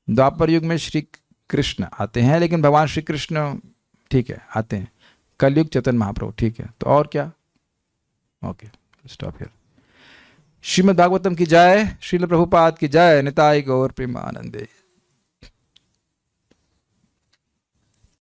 द्वापर युग में श्री कृष्ण आते हैं, लेकिन भगवान श्री कृष्ण ठीक है आते हैं। कलयुग चैतन्य महाप्रभु, ठीक है। तो और क्या? Okay, stop here. Shrimad Bhagavatam की जय, श्रील प्रभुपाद की जय, निताई गौर प्रेमानंदे।